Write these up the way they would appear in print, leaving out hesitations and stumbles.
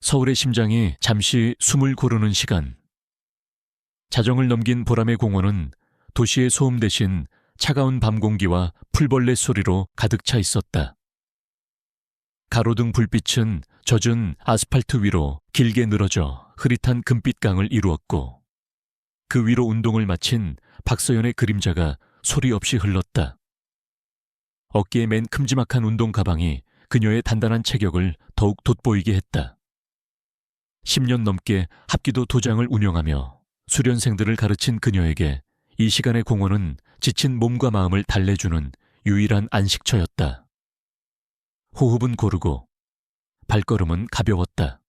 서울의 심장이 잠시 숨을 고르는 시간. 자정을 넘긴 보람의 공원은 도시의 소음 대신 차가운 밤 공기와 풀벌레 소리로 가득 차 있었다. 가로등 불빛은 젖은 아스팔트 위로 길게 늘어져 흐릿한 금빛강을 이루었고, 그 위로 운동을 마친 박서연의 그림자가 소리 없이 흘렀다. 어깨에 맨 큼지막한 운동 가방이 그녀의 단단한 체격을 더욱 돋보이게 했다. 10년 넘게 합기도 도장을 운영하며 수련생들을 가르친 그녀에게 이 시간의 공원은 지친 몸과 마음을 달래주는 유일한 안식처였다. 호흡은 고르고 발걸음은 가벼웠다.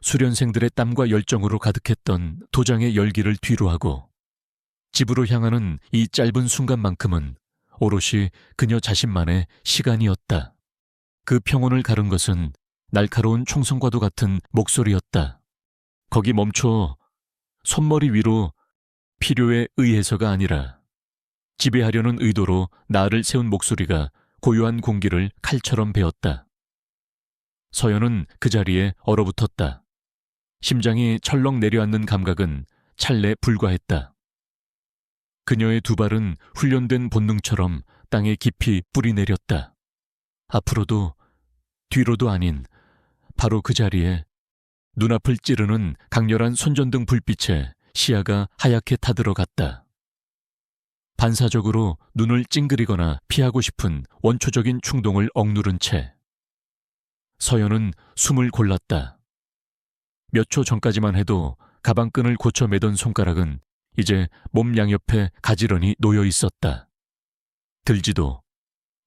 수련생들의 땀과 열정으로 가득했던 도장의 열기를 뒤로하고 집으로 향하는 이 짧은 순간만큼은 오롯이 그녀 자신만의 시간이었다. 그 평온을 가른 것은 날카로운 총성과도 같은 목소리였다. 거기 멈춰. 손머리 위로. 필요에 의해서가 아니라 지배하려는 의도로 나를 세운 목소리가 고요한 공기를 칼처럼 베었다. 서연은 그 자리에 얼어붙었다. 심장이 철렁 내려앉는 감각은 찰내 불과했다. 그녀의 두 발은 훈련된 본능처럼 땅에 깊이 뿌리내렸다. 앞으로도 뒤로도 아닌 바로 그 자리에 눈앞을 찌르는 강렬한 손전등 불빛에 시야가 하얗게 타들어갔다. 반사적으로 눈을 찡그리거나 피하고 싶은 원초적인 충동을 억누른 채 서연은 숨을 골랐다. 몇 초 전까지만 해도 가방끈을 고쳐 매던 손가락은 이제 몸 양옆에 가지런히 놓여 있었다. 들지도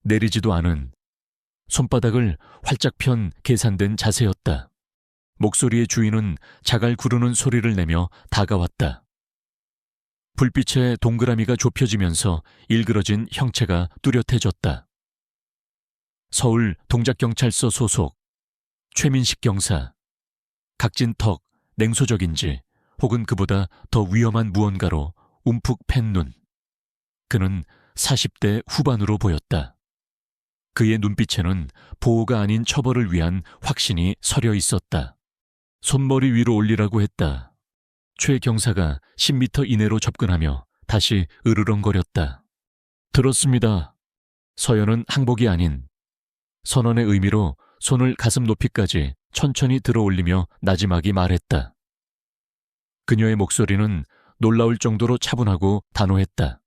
내리지도 않은 손바닥을 활짝 편 계산된 자세였다. 목소리의 주인은 자갈 구르는 소리를 내며 다가왔다. 불빛에 동그라미가 좁혀지면서 일그러진 형체가 뚜렷해졌다. 서울 동작경찰서 소속 최민식 경사. 각진 턱, 냉소적인지 혹은 그보다 더 위험한 무언가로 움푹 팬 눈. 그는 40대 후반으로 보였다. 그의 눈빛에는 보호가 아닌 처벌을 위한 확신이 서려 있었다. 손머리 위로 올리라고 했다. 최 경사가 10m 이내로 접근하며 다시 으르렁거렸다. 들었습니다. 서연은 항복이 아닌 선언의 의미로 손을 가슴 높이까지 천천히 들어올리며 나지막이 말했다. 그녀의 목소리는 놀라울 정도로 차분하고 단호했다.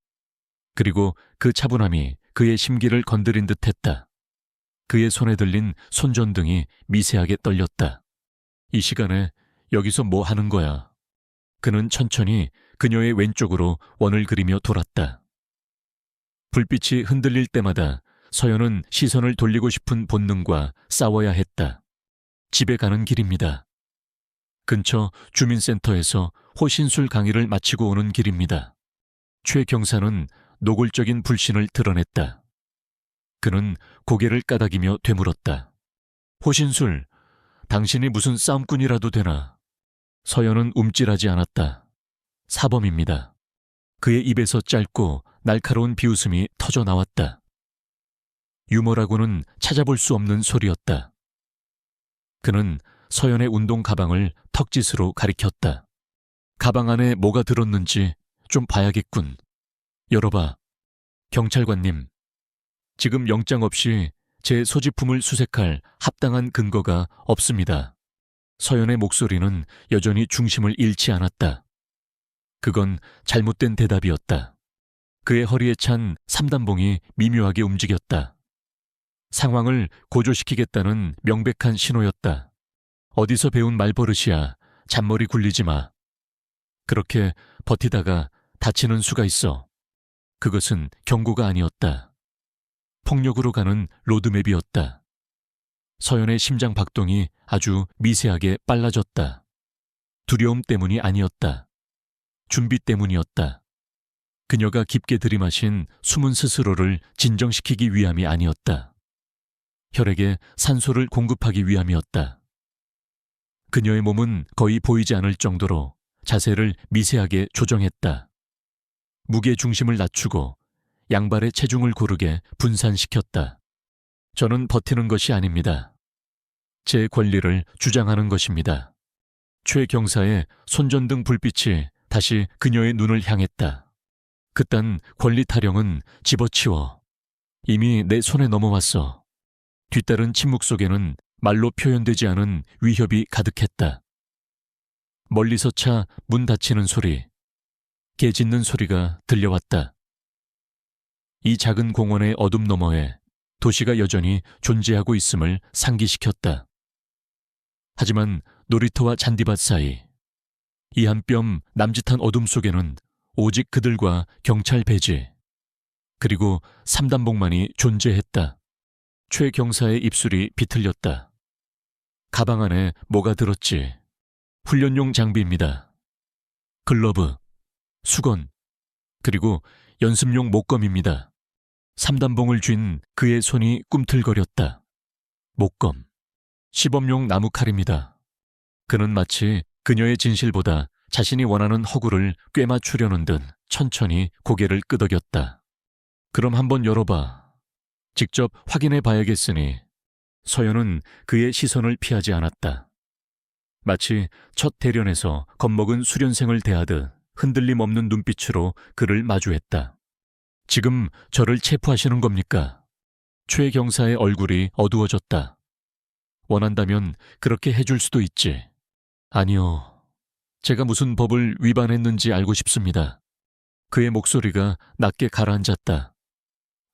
그리고 그 차분함이 그의 심기를 건드린 듯했다. 그의 손에 들린 손전등이 미세하게 떨렸다. 이 시간에 여기서 뭐 하는 거야? 그는 천천히 그녀의 왼쪽으로 원을 그리며 돌았다. 불빛이 흔들릴 때마다 서연은 시선을 돌리고 싶은 본능과 싸워야 했다. 집에 가는 길입니다. 근처 주민센터에서 호신술 강의를 마치고 오는 길입니다. 최 경사는 노골적인 불신을 드러냈다. 그는 고개를 까닥이며 되물었다. 호신술, 당신이 무슨 싸움꾼이라도 되나? 서연은 움찔하지 않았다. 사범입니다. 그의 입에서 짧고 날카로운 비웃음이 터져 나왔다. 유머라고는 찾아볼 수 없는 소리였다. 그는 서연의 운동 가방을 턱짓으로 가리켰다. 가방 안에 뭐가 들었는지 좀 봐야겠군. 열어봐. 경찰관님, 지금 영장 없이 제 소지품을 수색할 합당한 근거가 없습니다. 서연의 목소리는 여전히 중심을 잃지 않았다. 그건 잘못된 대답이었다. 그의 허리에 찬 삼단봉이 미묘하게 움직였다. 상황을 고조시키겠다는 명백한 신호였다. 어디서 배운 말버릇이야. 잔머리 굴리지 마. 그렇게 버티다가 다치는 수가 있어. 그것은 경고가 아니었다. 폭력으로 가는 로드맵이었다. 서연의 심장 박동이 아주 미세하게 빨라졌다. 두려움 때문이 아니었다. 준비 때문이었다. 그녀가 깊게 들이마신 숨은 스스로를 진정시키기 위함이 아니었다. 혈액에 산소를 공급하기 위함이었다. 그녀의 몸은 거의 보이지 않을 정도로 자세를 미세하게 조정했다. 무게 중심을 낮추고 양발의 체중을 고르게 분산시켰다. 저는 버티는 것이 아닙니다. 제 권리를 주장하는 것입니다. 최 경사의 손전등 불빛이 다시 그녀의 눈을 향했다. 그딴 권리 타령은 집어치워. 이미 내 손에 넘어왔어. 뒤따른 침묵 속에는 말로 표현되지 않은 위협이 가득했다. 멀리서 차 문 닫히는 소리, 개 짖는 소리가 들려왔다. 이 작은 공원의 어둠 너머에 도시가 여전히 존재하고 있음을 상기시켰다. 하지만 놀이터와 잔디밭 사이, 이 한 뼘 남짓한 어둠 속에는 오직 그들과 경찰 배지, 그리고 삼단봉만이 존재했다. 최 경사의 입술이 비틀렸다. 가방 안에 뭐가 들었지? 훈련용 장비입니다. 글러브, 수건, 그리고 연습용 목검입니다. 삼단봉을 쥔 그의 손이 꿈틀거렸다. 목검, 시범용 나무칼입니다. 그는 마치 그녀의 진실보다 자신이 원하는 허구를 꿰맞추려는 듯 천천히 고개를 끄덕였다. 그럼 한번 열어봐. 직접 확인해 봐야겠으니. 서연은 그의 시선을 피하지 않았다. 마치 첫 대련에서 겁먹은 수련생을 대하듯 흔들림 없는 눈빛으로 그를 마주했다. 지금 저를 체포하시는 겁니까? 최 경사의 얼굴이 어두워졌다. 원한다면 그렇게 해줄 수도 있지. 아니요. 제가 무슨 법을 위반했는지 알고 싶습니다. 그의 목소리가 낮게 가라앉았다.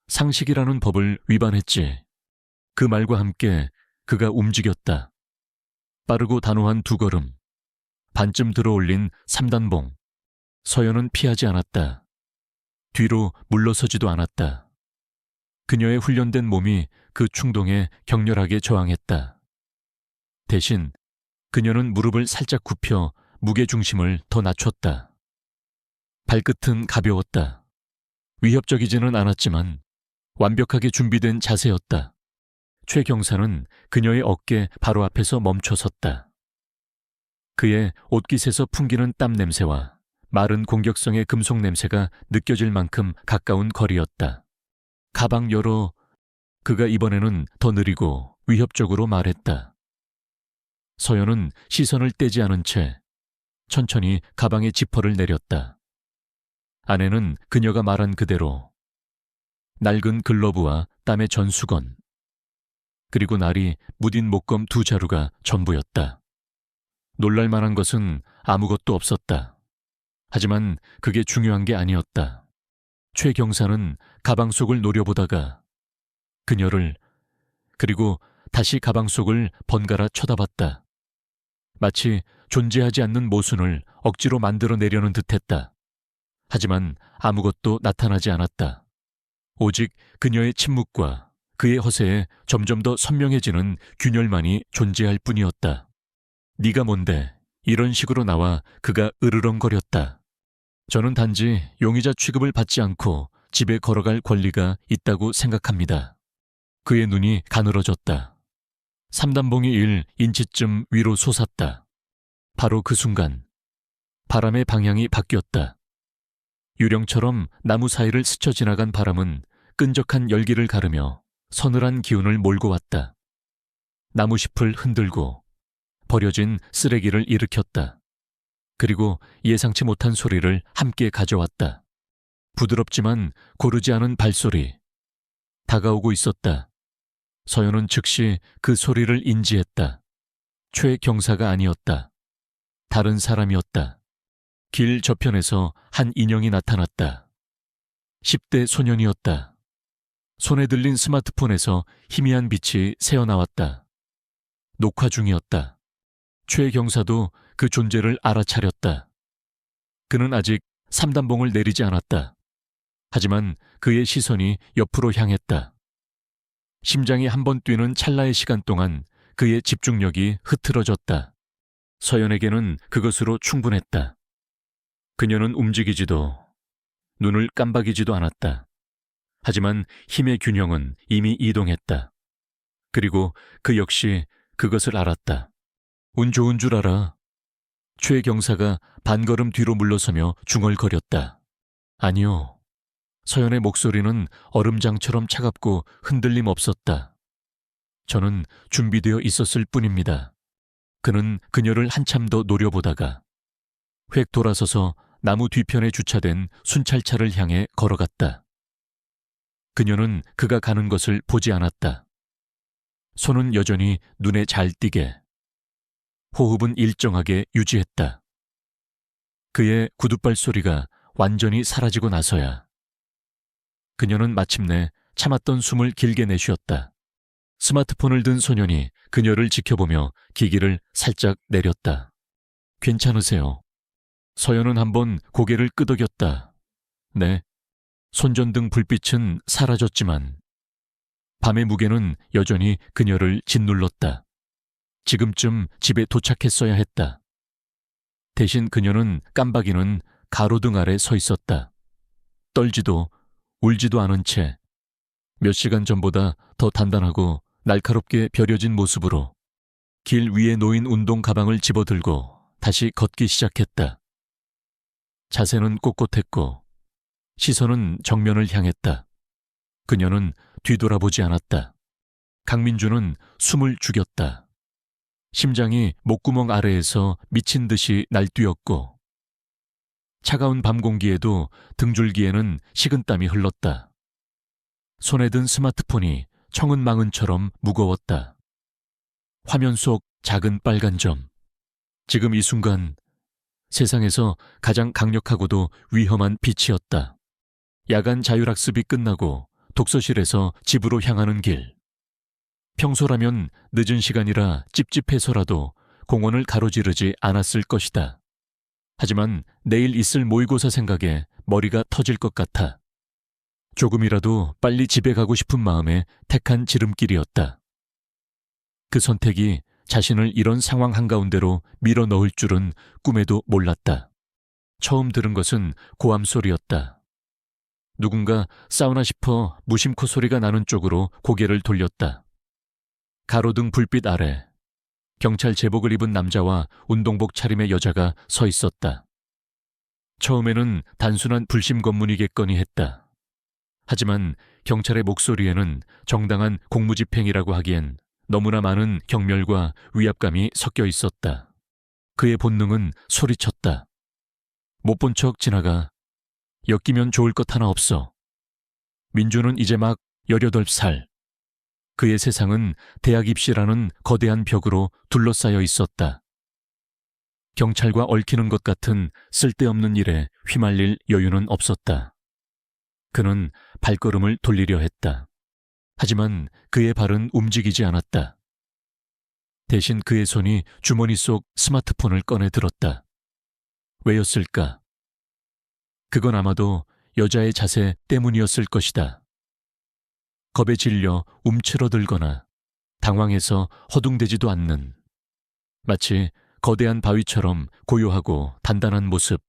상식이라는 법을 위반했지. 그 말과 함께 그가 움직였다. 빠르고 단호한 두 걸음, 반쯤 들어올린 삼단봉. 서연은 피하지 않았다. 뒤로 물러서지도 않았다. 그녀의 훈련된 몸이 그 충동에 격렬하게 저항했다. 대신 그녀는 무릎을 살짝 굽혀 무게중심을 더 낮췄다. 발끝은 가벼웠다. 위협적이지는 않았지만 완벽하게 준비된 자세였다. 최 경사는 그녀의 어깨 바로 앞에서 멈춰 섰다. 그의 옷깃에서 풍기는 땀 냄새와 마른 공격성의 금속 냄새가 느껴질 만큼 가까운 거리였다. 가방 열어. 그가 이번에는 더 느리고 위협적으로 말했다. 서연은 시선을 떼지 않은 채 천천히 가방의 지퍼를 내렸다. 안에는 그녀가 말한 그대로 낡은 글러브와 땀의 전수건, 그리고 날이 무딘 목검 두 자루가 전부였다. 놀랄만한 것은 아무것도 없었다. 하지만 그게 중요한 게 아니었다. 최 경사는 가방 속을 노려보다가 그녀를, 그리고 다시 가방 속을 번갈아 쳐다봤다. 마치 존재하지 않는 모순을 억지로 만들어내려는 듯했다. 하지만 아무것도 나타나지 않았다. 오직 그녀의 침묵과 그의 허세에 점점 더 선명해지는 균열만이 존재할 뿐이었다. 네가 뭔데? 이런 식으로 나와 그가 으르렁거렸다. 저는 단지 용의자 취급을 받지 않고 집에 걸어갈 권리가 있다고 생각합니다. 그의 눈이 가늘어졌다. 삼단봉이 1인치쯤 위로 솟았다. 바로 그 순간 바람의 방향이 바뀌었다. 유령처럼 나무 사이를 스쳐 지나간 바람은 끈적한 열기를 가르며 서늘한 기운을 몰고 왔다. 나무잎을 흔들고 버려진 쓰레기를 일으켰다. 그리고 예상치 못한 소리를 함께 가져왔다. 부드럽지만 고르지 않은 발소리. 다가오고 있었다. 서연은 즉시 그 소리를 인지했다. 최 경사가 아니었다. 다른 사람이었다. 길 저편에서 한 인형이 나타났다. 10대 소년이었다. 손에 들린 스마트폰에서 희미한 빛이 새어나왔다. 녹화 중이었다. 최 경사도 그 존재를 알아차렸다. 그는 아직 삼단봉을 내리지 않았다. 하지만 그의 시선이 옆으로 향했다. 심장이 한 번 뛰는 찰나의 시간 동안 그의 집중력이 흐트러졌다. 서연에게는 그것으로 충분했다. 그녀는 움직이지도 눈을 깜박이지도 않았다. 하지만 힘의 균형은 이미 이동했다. 그리고 그 역시 그것을 알았다. 운 좋은 줄 알아. 최 경사가 반걸음 뒤로 물러서며 중얼거렸다. 아니요. 서연의 목소리는 얼음장처럼 차갑고 흔들림 없었다. 저는 준비되어 있었을 뿐입니다. 그는 그녀를 한참 더 노려보다가 획 돌아서서 나무 뒤편에 주차된 순찰차를 향해 걸어갔다. 그녀는 그가 가는 것을 보지 않았다. 손은 여전히 눈에 잘 띄게, 호흡은 일정하게 유지했다. 그의 구둣발 소리가 완전히 사라지고 나서야 그녀는 마침내 참았던 숨을 길게 내쉬었다. 스마트폰을 든 소년이 그녀를 지켜보며 기기를 살짝 내렸다. 괜찮으세요? 서연은 한번 고개를 끄덕였다. 네. 손전등 불빛은 사라졌지만 밤의 무게는 여전히 그녀를 짓눌렀다. 지금쯤 집에 도착했어야 했다. 대신 그녀는 깜박이는 가로등 아래 서 있었다. 떨지도 울지도 않은 채 몇 시간 전보다 더 단단하고 날카롭게 벼려진 모습으로 길 위에 놓인 운동 가방을 집어들고 다시 걷기 시작했다. 자세는 꼿꼿했고 시선은 정면을 향했다. 그녀는 뒤돌아보지 않았다. 강민주는 숨을 죽였다. 심장이 목구멍 아래에서 미친 듯이 날뛰었고 차가운 밤 공기에도 등줄기에는 식은땀이 흘렀다. 손에 든 스마트폰이 청은망은처럼 무거웠다. 화면 속 작은 빨간 점. 지금 이 순간 세상에서 가장 강력하고도 위험한 빛이었다. 야간 자율학습이 끝나고 독서실에서 집으로 향하는 길. 평소라면 늦은 시간이라 찝찝해서라도 공원을 가로지르지 않았을 것이다. 하지만 내일 있을 모의고사 생각에 머리가 터질 것 같아. 조금이라도 빨리 집에 가고 싶은 마음에 택한 지름길이었다. 그 선택이 자신을 이런 상황 한가운데로 밀어 넣을 줄은 꿈에도 몰랐다. 처음 들은 것은 고함 소리였다. 누군가 싸우나 싶어 무심코 소리가 나는 쪽으로 고개를 돌렸다. 가로등 불빛 아래 경찰 제복을 입은 남자와 운동복 차림의 여자가 서 있었다. 처음에는 단순한 불심 검문이겠거니 했다. 하지만 경찰의 목소리에는 정당한 공무집행이라고 하기엔 너무나 많은 경멸과 위압감이 섞여 있었다. 그의 본능은 소리쳤다. 못 본 척 지나가. 엮이면 좋을 것 하나 없어. 민주는 이제 막 18살. 그의 세상은 대학 입시라는 거대한 벽으로 둘러싸여 있었다. 경찰과 얽히는 것 같은 쓸데없는 일에 휘말릴 여유는 없었다. 그는 발걸음을 돌리려 했다. 하지만 그의 발은 움직이지 않았다. 대신 그의 손이 주머니 속 스마트폰을 꺼내 들었다. 왜였을까? 그건 아마도 여자의 자세 때문이었을 것이다. 겁에 질려 움츠러들거나 당황해서 허둥대지도 않는, 마치 거대한 바위처럼 고요하고 단단한 모습.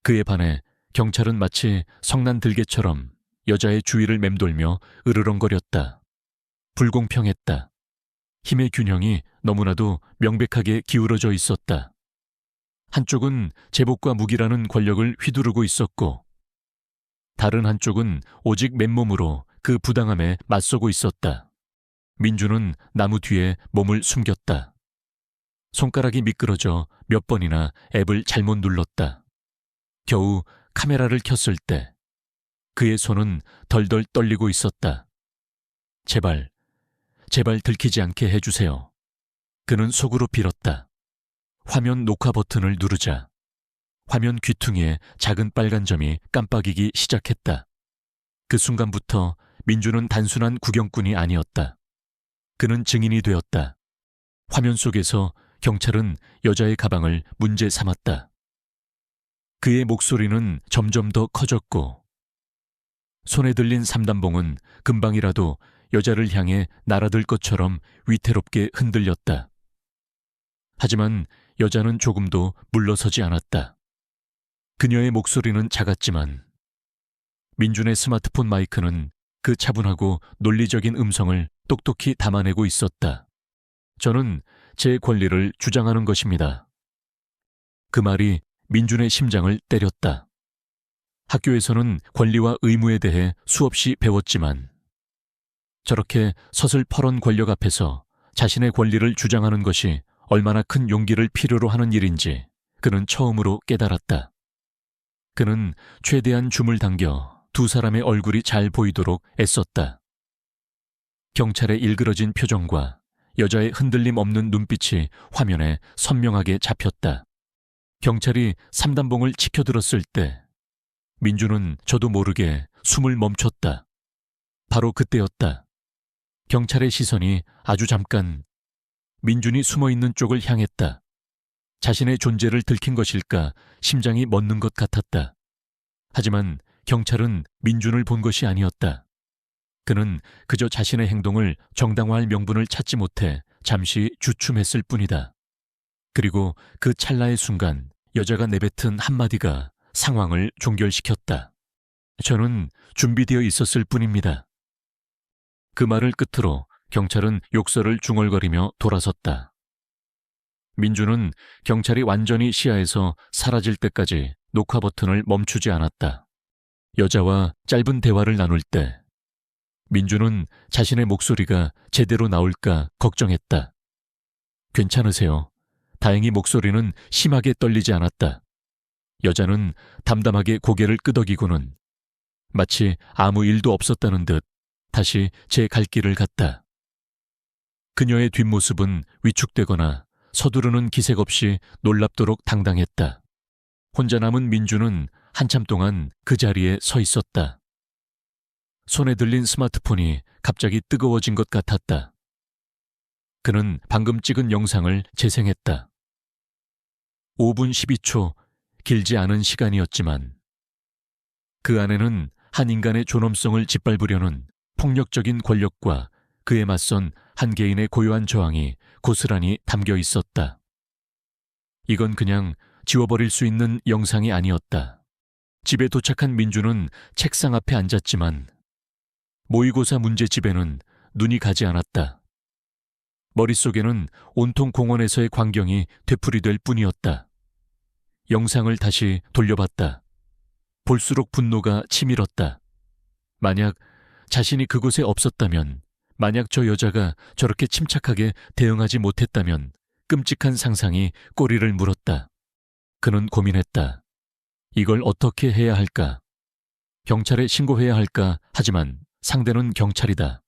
그에 반해 경찰은 마치 성난 들개처럼 여자의 주위를 맴돌며 으르렁거렸다. 불공평했다. 힘의 균형이 너무나도 명백하게 기울어져 있었다. 한쪽은 제복과 무기라는 권력을 휘두르고 있었고 다른 한쪽은 오직 맨몸으로 그 부당함에 맞서고 있었다. 민주는 나무 뒤에 몸을 숨겼다. 손가락이 미끄러져 몇 번이나 앱을 잘못 눌렀다. 겨우 카메라를 켰을 때 그의 손은 덜덜 떨리고 있었다. 제발 들키지 않게 해주세요. 그는 속으로 빌었다. 화면 녹화 버튼을 누르자 화면 귀퉁이에 작은 빨간 점이 깜빡이기 시작했다. 그 순간부터 민주는 단순한 구경꾼이 아니었다. 그는 증인이 되었다. 화면 속에서 경찰은 여자의 가방을 문제 삼았다. 그의 목소리는 점점 더 커졌고 손에 들린 삼단봉은 금방이라도 여자를 향해 날아들 것처럼 위태롭게 흔들렸다. 하지만 여자는 조금도 물러서지 않았다. 그녀의 목소리는 작았지만 민준의 스마트폰 마이크는 그 차분하고 논리적인 음성을 똑똑히 담아내고 있었다. 저는 제 권리를 주장하는 것입니다. 그 말이 민준의 심장을 때렸다. 학교에서는 권리와 의무에 대해 수없이 배웠지만 저렇게 서슬퍼런 권력 앞에서 자신의 권리를 주장하는 것이 얼마나 큰 용기를 필요로 하는 일인지 그는 처음으로 깨달았다. 그는 최대한 줌을 당겨 두 사람의 얼굴이 잘 보이도록 애썼다. 경찰의 일그러진 표정과 여자의 흔들림 없는 눈빛이 화면에 선명하게 잡혔다. 경찰이 삼단봉을 치켜들었을 때 민주는 저도 모르게 숨을 멈췄다. 바로 그때였다. 경찰의 시선이 아주 잠깐 민준이 숨어있는 쪽을 향했다. 자신의 존재를 들킨 것일까 심장이 멎는 것 같았다. 하지만 경찰은 민준을 본 것이 아니었다. 그는 그저 자신의 행동을 정당화할 명분을 찾지 못해 잠시 주춤했을 뿐이다. 그리고 그 찰나의 순간 여자가 내뱉은 한마디가 상황을 종결시켰다. 저는 준비되어 있었을 뿐입니다. 그 말을 끝으로 경찰은 욕설을 중얼거리며 돌아섰다. 민주는 경찰이 완전히 시야에서 사라질 때까지 녹화 버튼을 멈추지 않았다. 여자와 짧은 대화를 나눌 때 민주는 자신의 목소리가 제대로 나올까 걱정했다. 괜찮으세요? 다행히 목소리는 심하게 떨리지 않았다. 여자는 담담하게 고개를 끄덕이고는 마치 아무 일도 없었다는 듯 다시 제 갈 길을 갔다. 그녀의 뒷모습은 위축되거나 서두르는 기색 없이 놀랍도록 당당했다. 혼자 남은 민주는 한참 동안 그 자리에 서 있었다. 손에 들린 스마트폰이 갑자기 뜨거워진 것 같았다. 그는 방금 찍은 영상을 재생했다. 5분 12초, 길지 않은 시간이었지만 그 안에는 한 인간의 존엄성을 짓밟으려는 폭력적인 권력과 그에 맞선 한 개인의 고요한 저항이 고스란히 담겨 있었다. 이건 그냥 지워버릴 수 있는 영상이 아니었다. 집에 도착한 민주는 책상 앞에 앉았지만 모의고사 문제집에는 눈이 가지 않았다. 머릿속에는 온통 공원에서의 광경이 되풀이될 뿐이었다. 영상을 다시 돌려봤다. 볼수록 분노가 치밀었다. 만약 자신이 그곳에 없었다면, 만약 저 여자가 저렇게 침착하게 대응하지 못했다면 끔찍한 상상이 꼬리를 물었다. 그는 고민했다. 이걸 어떻게 해야 할까? 경찰에 신고해야 할까? 하지만 상대는 경찰이다.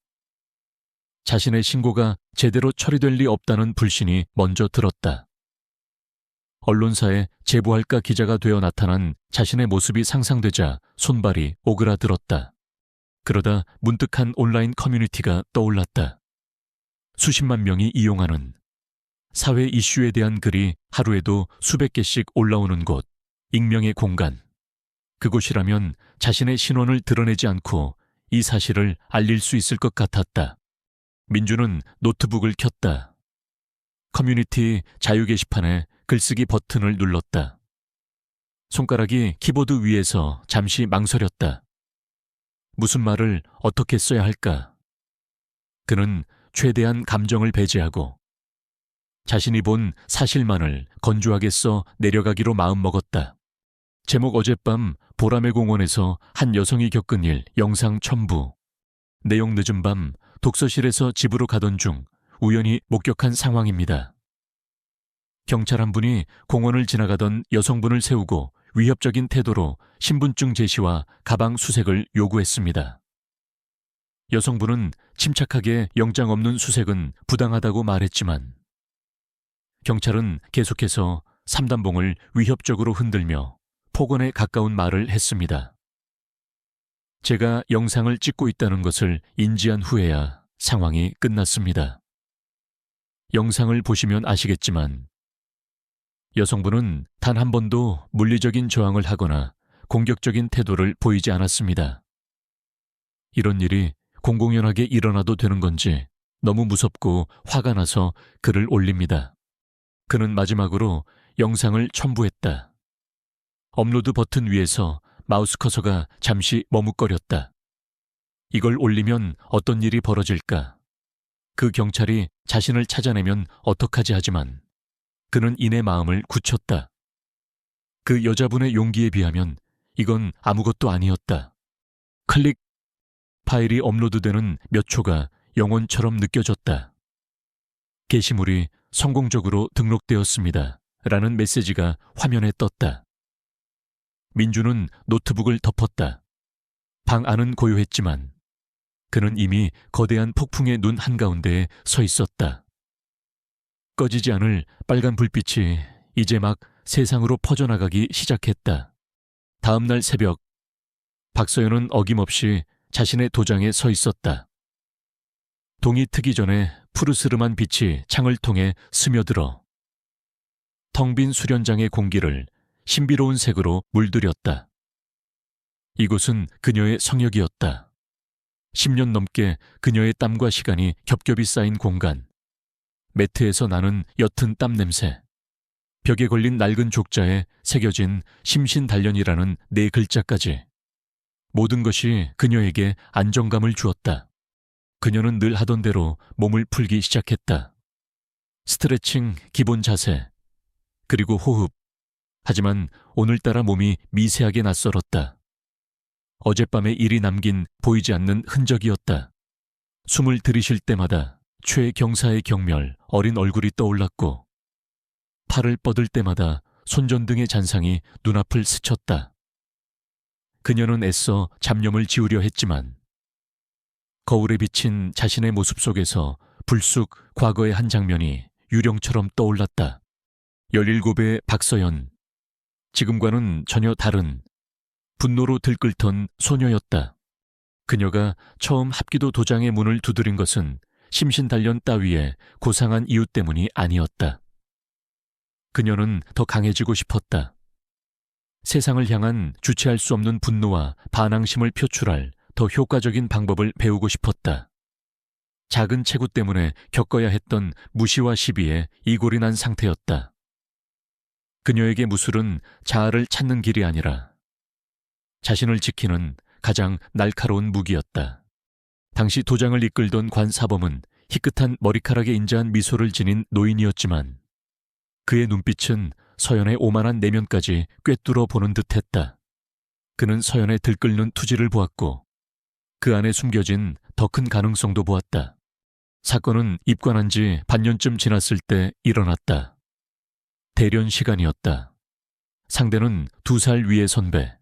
자신의 신고가 제대로 처리될 리 없다는 불신이 먼저 들었다. 언론사에 제보할까 기자가 되어 나타난 자신의 모습이 상상되자 손발이 오그라들었다. 그러다 문득 한 온라인 커뮤니티가 떠올랐다. 수십만 명이 이용하는 사회 이슈에 대한 글이 하루에도 수백 개씩 올라오는 곳, 익명의 공간. 그곳이라면 자신의 신원을 드러내지 않고 이 사실을 알릴 수 있을 것 같았다. 민주는 노트북을 켰다. 커뮤니티 자유 게시판에 글쓰기 버튼을 눌렀다. 손가락이 키보드 위에서 잠시 망설였다. 무슨 말을 어떻게 써야 할까? 그는 최대한 감정을 배제하고 자신이 본 사실만을 건조하게 써 내려가기로 마음먹었다. 제목 어젯밤 보라매 공원에서 한 여성이 겪은 일 영상 첨부. 내용 늦은 밤 독서실에서 집으로 가던 중 우연히 목격한 상황입니다. 경찰 한 분이 공원을 지나가던 여성분을 세우고 위협적인 태도로 신분증 제시와 가방 수색을 요구했습니다. 여성분은 침착하게 영장 없는 수색은 부당하다고 말했지만 경찰은 계속해서 삼단봉을 위협적으로 흔들며 폭언에 가까운 말을 했습니다. 제가 영상을 찍고 있다는 것을 인지한 후에야 상황이 끝났습니다. 영상을 보시면 아시겠지만 여성분은 단 한 번도 물리적인 저항을 하거나 공격적인 태도를 보이지 않았습니다. 이런 일이 공공연하게 일어나도 되는 건지 너무 무섭고 화가 나서 글을 올립니다. 그는 마지막으로 영상을 첨부했다. 업로드 버튼 위에서 마우스 커서가 잠시 머뭇거렸다. 이걸 올리면 어떤 일이 벌어질까? 그 경찰이 자신을 찾아내면 어떡하지 하지만 그는 이내 마음을 굳혔다. 그 여자분의 용기에 비하면 이건 아무것도 아니었다. 클릭! 파일이 업로드되는 몇 초가 영혼처럼 느껴졌다. 게시물이 성공적으로 등록되었습니다. 라는 메시지가 화면에 떴다. 민주는 노트북을 덮었다. 방 안은 고요했지만 그는 이미 거대한 폭풍의 눈 한가운데에 서 있었다. 꺼지지 않을 빨간 불빛이 이제 막 세상으로 퍼져나가기 시작했다. 다음 날 새벽, 박서연은 어김없이 자신의 도장에 서 있었다. 동이 트기 전에 푸르스름한 빛이 창을 통해 스며들어 텅 빈 수련장의 공기를 신비로운 색으로 물들였다. 이곳은 그녀의 성역이었다. 10년 넘게 그녀의 땀과 시간이 겹겹이 쌓인 공간. 매트에서 나는 옅은 땀 냄새. 벽에 걸린 낡은 족자에 새겨진 심신단련이라는 4글자까지. 모든 것이 그녀에게 안정감을 주었다. 그녀는 늘 하던 대로 몸을 풀기 시작했다. 스트레칭, 기본 자세, 그리고 호흡. 하지만 오늘따라 몸이 미세하게 낯설었다. 어젯밤의 일이 남긴 보이지 않는 흔적이었다. 숨을 들이쉴 때마다 최경사의 경멸, 어린 얼굴이 떠올랐고 팔을 뻗을 때마다 손전등의 잔상이 눈앞을 스쳤다. 그녀는 애써 잡념을 지우려 했지만 거울에 비친 자신의 모습 속에서 불쑥 과거의 한 장면이 유령처럼 떠올랐다. 17의 박서연, 지금과는 전혀 다른 분노로 들끓던 소녀였다. 그녀가 처음 합기도 도장의 문을 두드린 것은 심신단련 따위의 고상한 이유 때문이 아니었다. 그녀는 더 강해지고 싶었다. 세상을 향한 주체할 수 없는 분노와 반항심을 표출할 더 효과적인 방법을 배우고 싶었다. 작은 체구 때문에 겪어야 했던 무시와 시비에 이골이 난 상태였다. 그녀에게 무술은 자아를 찾는 길이 아니라 자신을 지키는 가장 날카로운 무기였다. 당시 도장을 이끌던 관사범은 희끗한 머리카락에 인자한 미소를 지닌 노인이었지만 그의 눈빛은 서연의 오만한 내면까지 꿰뚫어 보는 듯했다. 그는 서연의 들끓는 투지를 보았고 그 안에 숨겨진 더 큰 가능성도 보았다. 사건은 입관한 지 반년쯤 지났을 때 일어났다. 대련 시간이었다. 상대는 2살 위의 선배.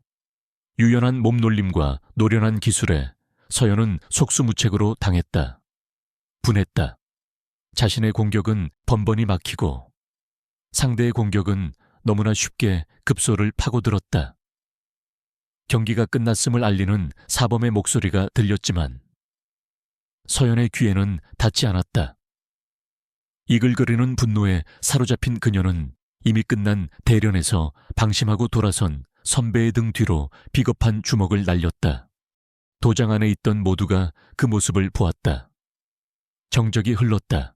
유연한 몸놀림과 노련한 기술에 서연은 속수무책으로 당했다. 분했다. 자신의 공격은 번번이 막히고 상대의 공격은 너무나 쉽게 급소를 파고들었다. 경기가 끝났음을 알리는 사범의 목소리가 들렸지만 서연의 귀에는 닿지 않았다. 이글거리는 분노에 사로잡힌 그녀는 이미 끝난 대련에서 방심하고 돌아선 선배의 등 뒤로 비겁한 주먹을 날렸다. 도장 안에 있던 모두가 그 모습을 보았다. 정적이 흘렀다.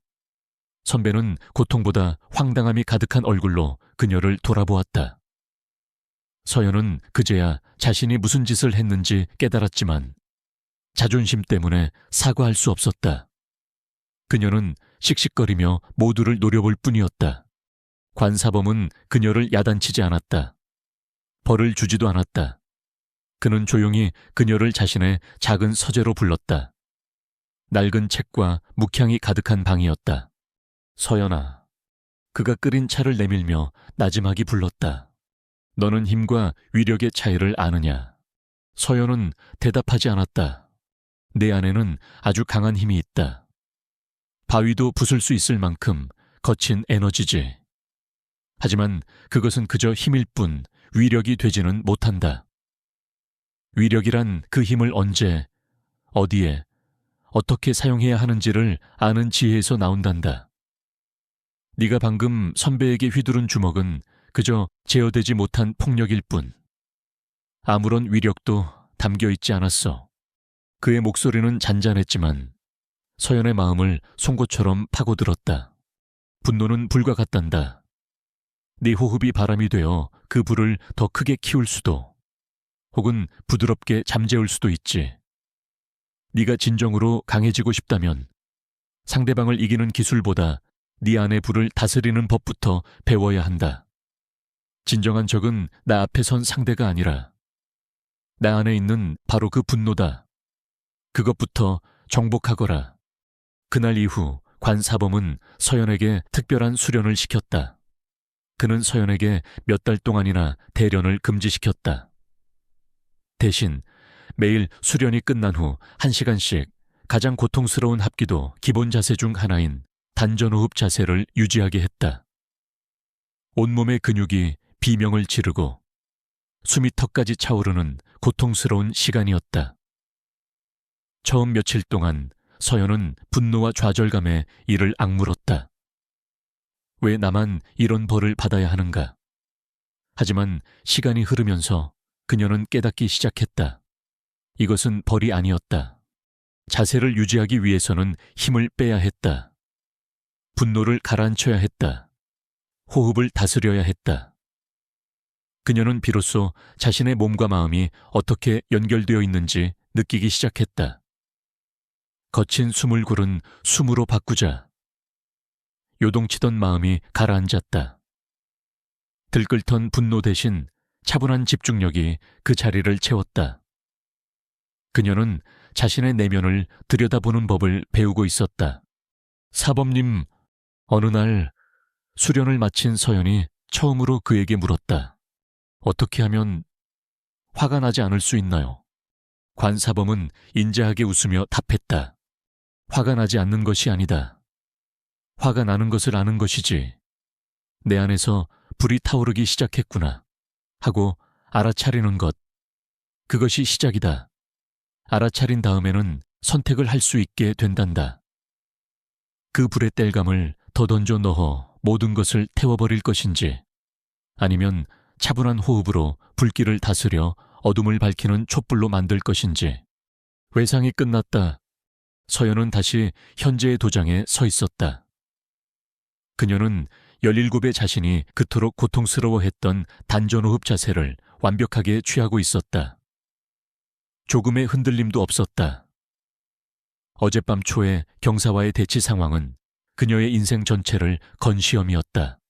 선배는 고통보다 황당함이 가득한 얼굴로 그녀를 돌아보았다. 서연은 그제야 자신이 무슨 짓을 했는지 깨달았지만 자존심 때문에 사과할 수 없었다. 그녀는 씩씩거리며 모두를 노려볼 뿐이었다. 관사범은 그녀를 야단치지 않았다. 벌을 주지도 않았다. 그는 조용히 그녀를 자신의 작은 서재로 불렀다. 낡은 책과 묵향이 가득한 방이었다. 서연아. 그가 끓인 차를 내밀며 나지막이 불렀다. 너는 힘과 위력의 차이를 아느냐? 서연은 대답하지 않았다. 내 안에는 아주 강한 힘이 있다. 바위도 부술 수 있을 만큼 거친 에너지지. 하지만 그것은 그저 힘일 뿐 위력이 되지는 못한다. 위력이란 그 힘을 언제, 어디에, 어떻게 사용해야 하는지를 아는 지혜에서 나온단다. 네가 방금 선배에게 휘두른 주먹은 그저 제어되지 못한 폭력일 뿐. 아무런 위력도 담겨있지 않았어. 그의 목소리는 잔잔했지만 서연의 마음을 송곳처럼 파고들었다. 분노는 불과 같단다. 네 호흡이 바람이 되어 그 불을 더 크게 키울 수도, 혹은 부드럽게 잠재울 수도 있지. 네가 진정으로 강해지고 싶다면 상대방을 이기는 기술보다 네 안의 불을 다스리는 법부터 배워야 한다. 진정한 적은 나 앞에 선 상대가 아니라 나 안에 있는 바로 그 분노다. 그것부터 정복하거라. 그날 이후 관사범은 서연에게 특별한 수련을 시켰다. 그는 서연에게 몇 달 동안이나 대련을 금지시켰다. 대신 매일 수련이 끝난 후 1시간씩 가장 고통스러운 합기도 기본 자세 중 하나인 단전호흡 자세를 유지하게 했다. 온몸의 근육이 비명을 지르고 숨이 턱까지 차오르는 고통스러운 시간이었다. 처음 며칠 동안 서연은 분노와 좌절감에 이를 악물었다. 왜 나만 이런 벌을 받아야 하는가? 하지만 시간이 흐르면서 그녀는 깨닫기 시작했다. 이것은 벌이 아니었다. 자세를 유지하기 위해서는 힘을 빼야 했다. 분노를 가라앉혀야 했다. 호흡을 다스려야 했다. 그녀는 비로소 자신의 몸과 마음이 어떻게 연결되어 있는지 느끼기 시작했다. 거친 숨을 고른 숨으로 바꾸자. 요동치던 마음이 가라앉았다. 들끓던 분노 대신 차분한 집중력이 그 자리를 채웠다. 그녀는 자신의 내면을 들여다보는 법을 배우고 있었다. 사범님, 어느 날 수련을 마친 서연이 처음으로 그에게 물었다. 어떻게 하면 화가 나지 않을 수 있나요? 관사범은 인자하게 웃으며 답했다. 화가 나지 않는 것이 아니다. 화가 나는 것을 아는 것이지. 내 안에서 불이 타오르기 시작했구나 하고 알아차리는 것. 그것이 시작이다. 알아차린 다음에는 선택을 할 수 있게 된단다. 그 불의 땔감을 더 던져 넣어 모든 것을 태워버릴 것인지, 아니면 차분한 호흡으로 불길을 다스려 어둠을 밝히는 촛불로 만들 것인지. 회상이 끝났다. 서연은 다시 현재의 도장에 서 있었다. 그녀는 17의 자신이 그토록 고통스러워했던 단전호흡 자세를 완벽하게 취하고 있었다. 조금의 흔들림도 없었다. 어젯밤 초의 경사와의 대치 상황은 그녀의 인생 전체를 건 시험이었다.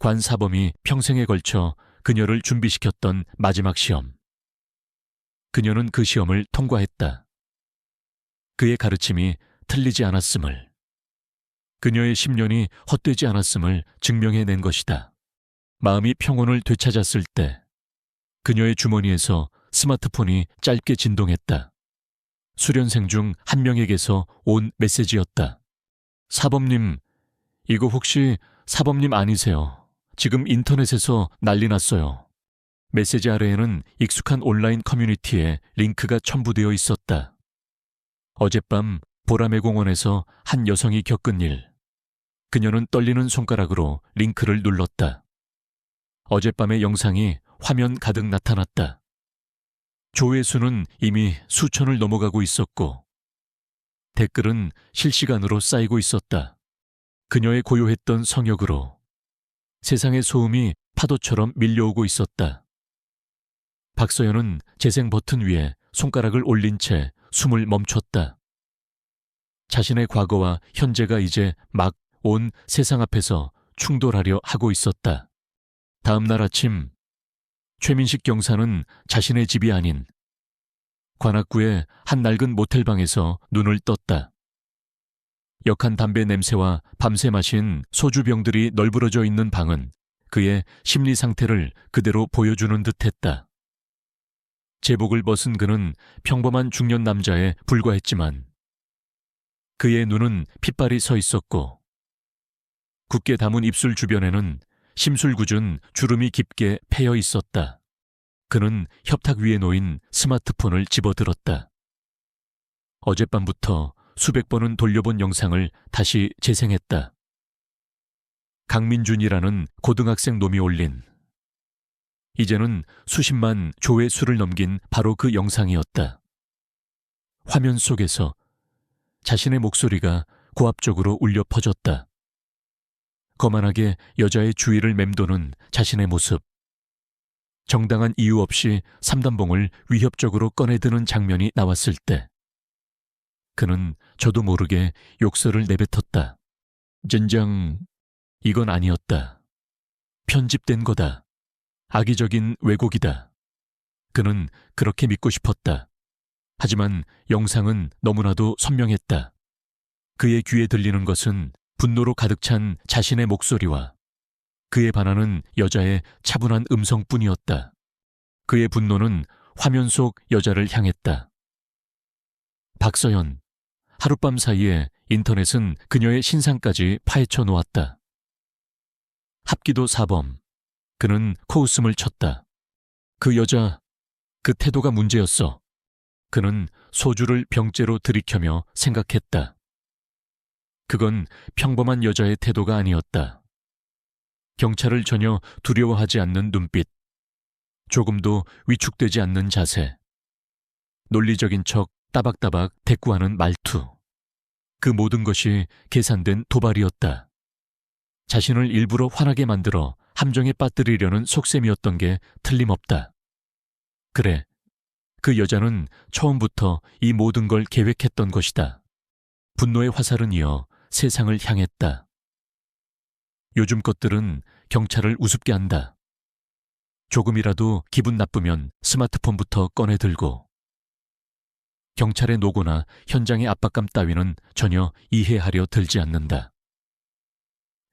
관사범이 평생에 걸쳐 그녀를 준비시켰던 마지막 시험. 그녀는 그 시험을 통과했다. 그의 가르침이 틀리지 않았음을, 그녀의 10년이 헛되지 않았음을 증명해낸 것이다. 마음이 평온을 되찾았을 때 그녀의 주머니에서 스마트폰이 짧게 진동했다. 수련생 중 한 명에게서 온 메시지였다. 사범님, 이거 혹시 사범님 아니세요? 지금 인터넷에서 난리 났어요. 메시지 아래에는 익숙한 온라인 커뮤니티에 링크가 첨부되어 있었다. 어젯밤 보라매 공원에서 한 여성이 겪은 일. 그녀는 떨리는 손가락으로 링크를 눌렀다. 어젯밤의 영상이 화면 가득 나타났다. 조회수는 이미 수천을 넘어가고 있었고 댓글은 실시간으로 쌓이고 있었다. 그녀의 고요했던 성역으로 세상의 소음이 파도처럼 밀려오고 있었다. 박서연은 재생 버튼 위에 손가락을 올린 채 숨을 멈췄다. 자신의 과거와 현재가 이제 막 온 세상 앞에서 충돌하려 하고 있었다. 다음 날 아침, 최민식 경사는 자신의 집이 아닌 관악구의 한 낡은 모텔방에서 눈을 떴다. 역한 담배 냄새와 밤새 마신 소주병들이 널브러져 있는 방은 그의 심리 상태를 그대로 보여주는 듯했다. 제복을 벗은 그는 평범한 중년 남자에 불과했지만 그의 눈은 핏발이 서 있었고 굳게 담은 입술 주변에는 심술궂은 주름이 깊게 패여 있었다. 그는 협탁 위에 놓인 스마트폰을 집어들었다. 어젯밤부터 수백 번은 돌려본 영상을 다시 재생했다. 강민준이라는 고등학생 놈이 올린, 이제는 수십만 조회수를 넘긴 바로 그 영상이었다. 화면 속에서 자신의 목소리가 고압적으로 울려 퍼졌다. 거만하게 여자의 주위를 맴도는 자신의 모습. 정당한 이유 없이 삼단봉을 위협적으로 꺼내드는 장면이 나왔을 때 그는 저도 모르게 욕설을 내뱉었다. 젠장, 이건 아니었다. 편집된 거다. 악의적인 왜곡이다. 그는 그렇게 믿고 싶었다. 하지만 영상은 너무나도 선명했다. 그의 귀에 들리는 것은 분노로 가득 찬 자신의 목소리와 그에 반하는 여자의 차분한 음성뿐이었다. 그의 분노는 화면 속 여자를 향했다. 박서연. 하룻밤 사이에 인터넷은 그녀의 신상까지 파헤쳐 놓았다. 합기도 사범. 그는 코웃음을 쳤다. 그 여자, 그 태도가 문제였어. 그는 소주를 병째로 들이켜며 생각했다. 그건 평범한 여자의 태도가 아니었다. 경찰을 전혀 두려워하지 않는 눈빛, 조금도 위축되지 않는 자세, 논리적인 척 따박따박 대꾸하는 말투. 그 모든 것이 계산된 도발이었다. 자신을 일부러 화나게 만들어 함정에 빠뜨리려는 속셈이었던 게 틀림없다. 그래, 그 여자는 처음부터 이 모든 걸 계획했던 것이다. 분노의 화살은 이어 세상을 향했다. 요즘 것들은 경찰을 우습게 한다. 조금이라도 기분 나쁘면 스마트폰부터 꺼내 들고. 경찰의 노고나 현장의 압박감 따위는 전혀 이해하려 들지 않는다.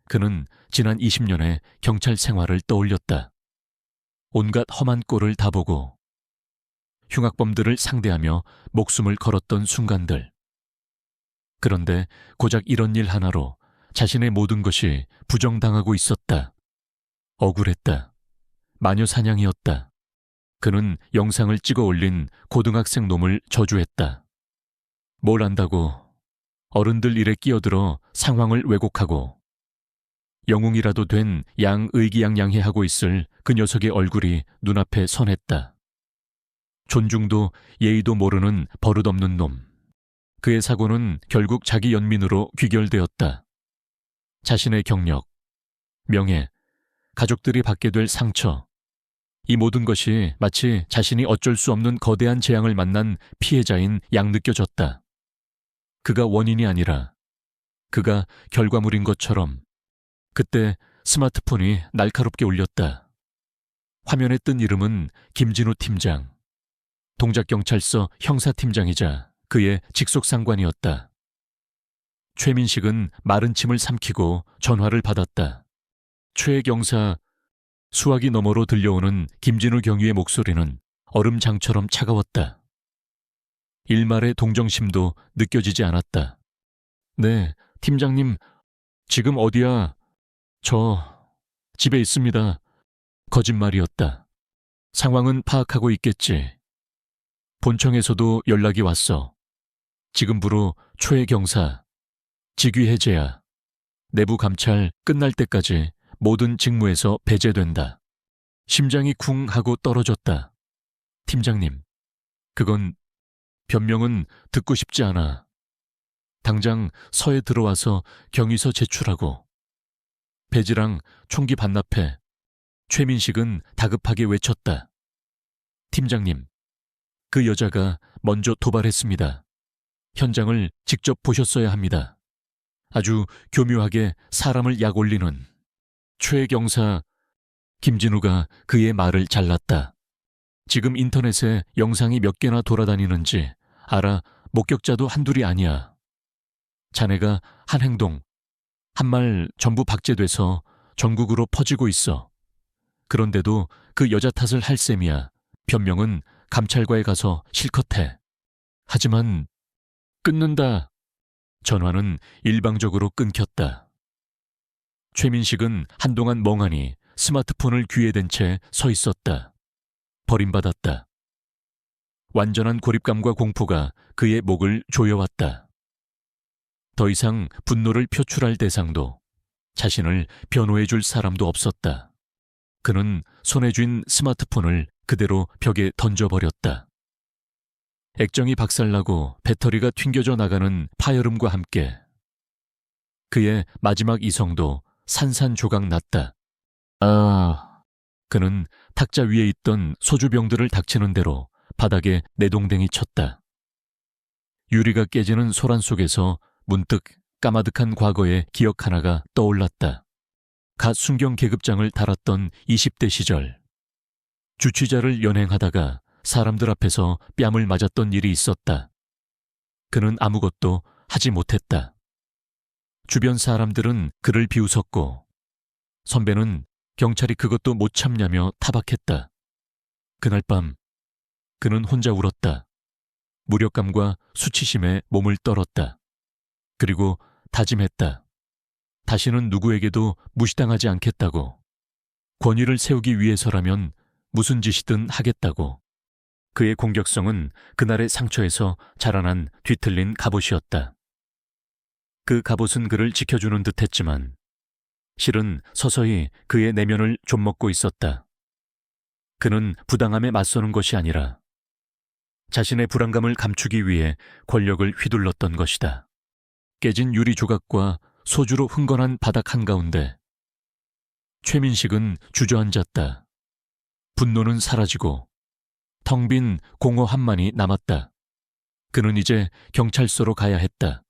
그는 지난 20년의 경찰 생활을 떠올렸다. 온갖 험한 꼴을 다 보고 흉악범들을 상대하며 목숨을 걸었던 순간들. 그런데 고작 이런 일 하나로 자신의 모든 것이 부정당하고 있었다. 억울했다. 마녀 사냥이었다. 그는 영상을 찍어 올린 고등학생 놈을 저주했다. 뭘 안다고 어른들 일에 끼어들어 상황을 왜곡하고 영웅이라도 된 양 의기양양해하고 있을 그 녀석의 얼굴이 눈앞에 선했다. 존중도 예의도 모르는 버릇없는 놈. 그의 사고는 결국 자기 연민으로 귀결되었다. 자신의 경력, 명예, 가족들이 받게 될 상처, 이 모든 것이 마치 자신이 어쩔 수 없는 거대한 재앙을 만난 피해자인 양 느껴졌다. 그가 원인이 아니라 그가 결과물인 것처럼. 그때 스마트폰이 날카롭게 울렸다. 화면에 뜬 이름은 김진우 팀장. 동작경찰서 형사팀장이자 그의 직속상관이었다. 최민식은 마른 침을 삼키고 전화를 받았다. 최 경사. 수화기 너머로 들려오는 김진우 경위의 목소리는 얼음장처럼 차가웠다. 일말의 동정심도 느껴지지 않았다. 네, 팀장님, 지금 어디야? 저 집에 있습니다. 거짓말이었다. 상황은 파악하고 있겠지. 본청에서도 연락이 왔어. 지금부로 최 경사, 직위 해제야. 내부 감찰 끝날 때까지 모든 직무에서 배제된다. 심장이 쿵 하고 떨어졌다. 팀장님, 그건 변명은 듣고 싶지 않아. 당장 서에 들어와서 경위서 제출하고. 배지랑 총기 반납해. 최민식은 다급하게 외쳤다. 팀장님, 그 여자가 먼저 도발했습니다. 현장을 직접 보셨어야 합니다. 아주 교묘하게 사람을 약올리는. 최 경사. 김진우가 그의 말을 잘랐다. 지금 인터넷에 영상이 몇 개나 돌아다니는지 알아. 목격자도 한둘이 아니야. 자네가 한 행동, 한 말 전부 박제돼서 전국으로 퍼지고 있어. 그런데도 그 여자 탓을 할 셈이야. 변명은 감찰과에 가서 실컷 해. 하지만 끊는다. 전화는 일방적으로 끊겼다. 최민식은 한동안 멍하니 스마트폰을 귀에 댄 채 서 있었다. 버림받았다. 완전한 고립감과 공포가 그의 목을 조여왔다. 더 이상 분노를 표출할 대상도, 자신을 변호해줄 사람도 없었다. 그는 손에 쥔 스마트폰을 그대로 벽에 던져버렸다. 액정이 박살나고 배터리가 튕겨져 나가는 파열음과 함께 그의 마지막 이성도 산산조각 났다. 그는 탁자 위에 있던 소주병들을 닥치는 대로 바닥에 내동댕이 쳤다. 유리가 깨지는 소란 속에서 문득 까마득한 과거의 기억 하나가 떠올랐다. 갓 순경 계급장을 달았던 20대 시절. 주취자를 연행하다가 사람들 앞에서 뺨을 맞았던 일이 있었다. 그는 아무것도 하지 못했다. 주변 사람들은 그를 비웃었고 선배는 경찰이 그것도 못 참냐며 타박했다. 그날 밤 그는 혼자 울었다. 무력감과 수치심에 몸을 떨었다. 그리고 다짐했다. 다시는 누구에게도 무시당하지 않겠다고. 권위를 세우기 위해서라면 무슨 짓이든 하겠다고. 그의 공격성은 그날의 상처에서 자라난 뒤틀린 갑옷이었다. 그 갑옷은 그를 지켜주는 듯했지만 실은 서서히 그의 내면을 좀먹고 있었다. 그는 부당함에 맞서는 것이 아니라 자신의 불안감을 감추기 위해 권력을 휘둘렀던 것이다. 깨진 유리 조각과 소주로 흥건한 바닥 한가운데 최민식은 주저앉았다. 분노는 사라지고 텅 빈 공허 한만이 남았다. 그는 이제 경찰서로 가야 했다.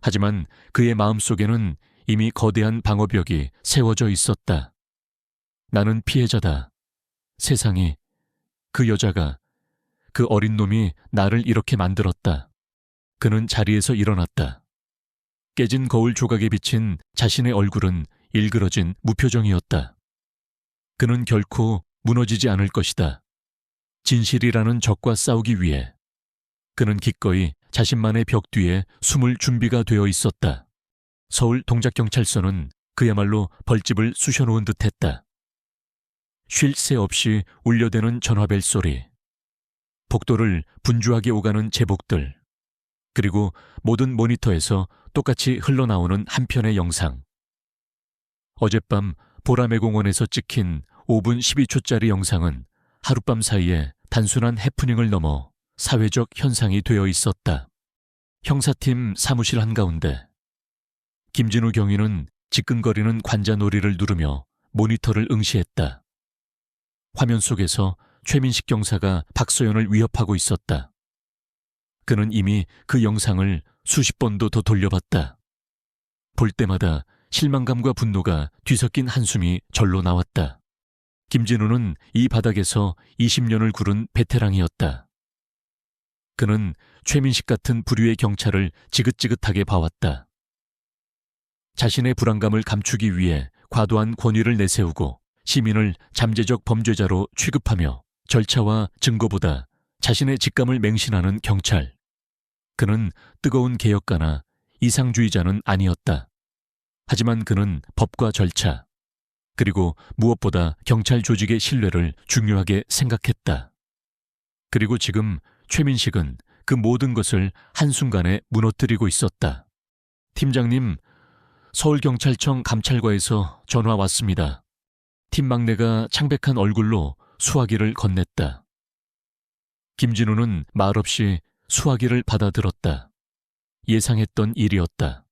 하지만 그의 마음속에는 이미 거대한 방어벽이 세워져 있었다. 나는 피해자다. 세상이, 그 여자가, 그 어린 놈이 나를 이렇게 만들었다. 그는 자리에서 일어났다. 깨진 거울 조각에 비친 자신의 얼굴은 일그러진 무표정이었다. 그는 결코 무너지지 않을 것이다. 진실이라는 적과 싸우기 위해 그는 기꺼이 자신만의 벽 뒤에 숨을 준비가 되어 있었다. 서울 동작경찰서는 그야말로 벌집을 쑤셔놓은 듯했다. 쉴 새 없이 울려대는 전화벨 소리, 복도를 분주하게 오가는 제복들, 그리고 모든 모니터에서 똑같이 흘러나오는 한 편의 영상. 어젯밤 보라매 공원에서 찍힌 5분 12초짜리 영상은 하룻밤 사이에 단순한 해프닝을 넘어 사회적 현상이 되어 있었다. 형사팀 사무실 한가운데 김진우 경위는 지끈거리는 관자놀이를 누르며 모니터를 응시했다. 화면 속에서 최민식 경사가 박소연을 위협하고 있었다. 그는 이미 그 영상을 수십 번도 더 돌려봤다. 볼 때마다 실망감과 분노가 뒤섞인 한숨이 절로 나왔다. 김진우는 이 바닥에서 20년을 구른 베테랑이었다. 그는 최민식 같은 부류의 경찰을 지긋지긋하게 봐왔다. 자신의 불안감을 감추기 위해 과도한 권위를 내세우고 시민을 잠재적 범죄자로 취급하며 절차와 증거보다 자신의 직감을 맹신하는 경찰. 그는 뜨거운 개혁가나 이상주의자는 아니었다. 하지만 그는 법과 절차, 그리고 무엇보다 경찰 조직의 신뢰를 중요하게 생각했다. 그리고 지금 최민식은 그 모든 것을 한순간에 무너뜨리고 있었다. 팀장님, 서울경찰청 감찰과에서 전화 왔습니다. 팀 막내가 창백한 얼굴로 수화기를 건넸다. 김진우는 말없이 수화기를 받아들었다. 예상했던 일이었다.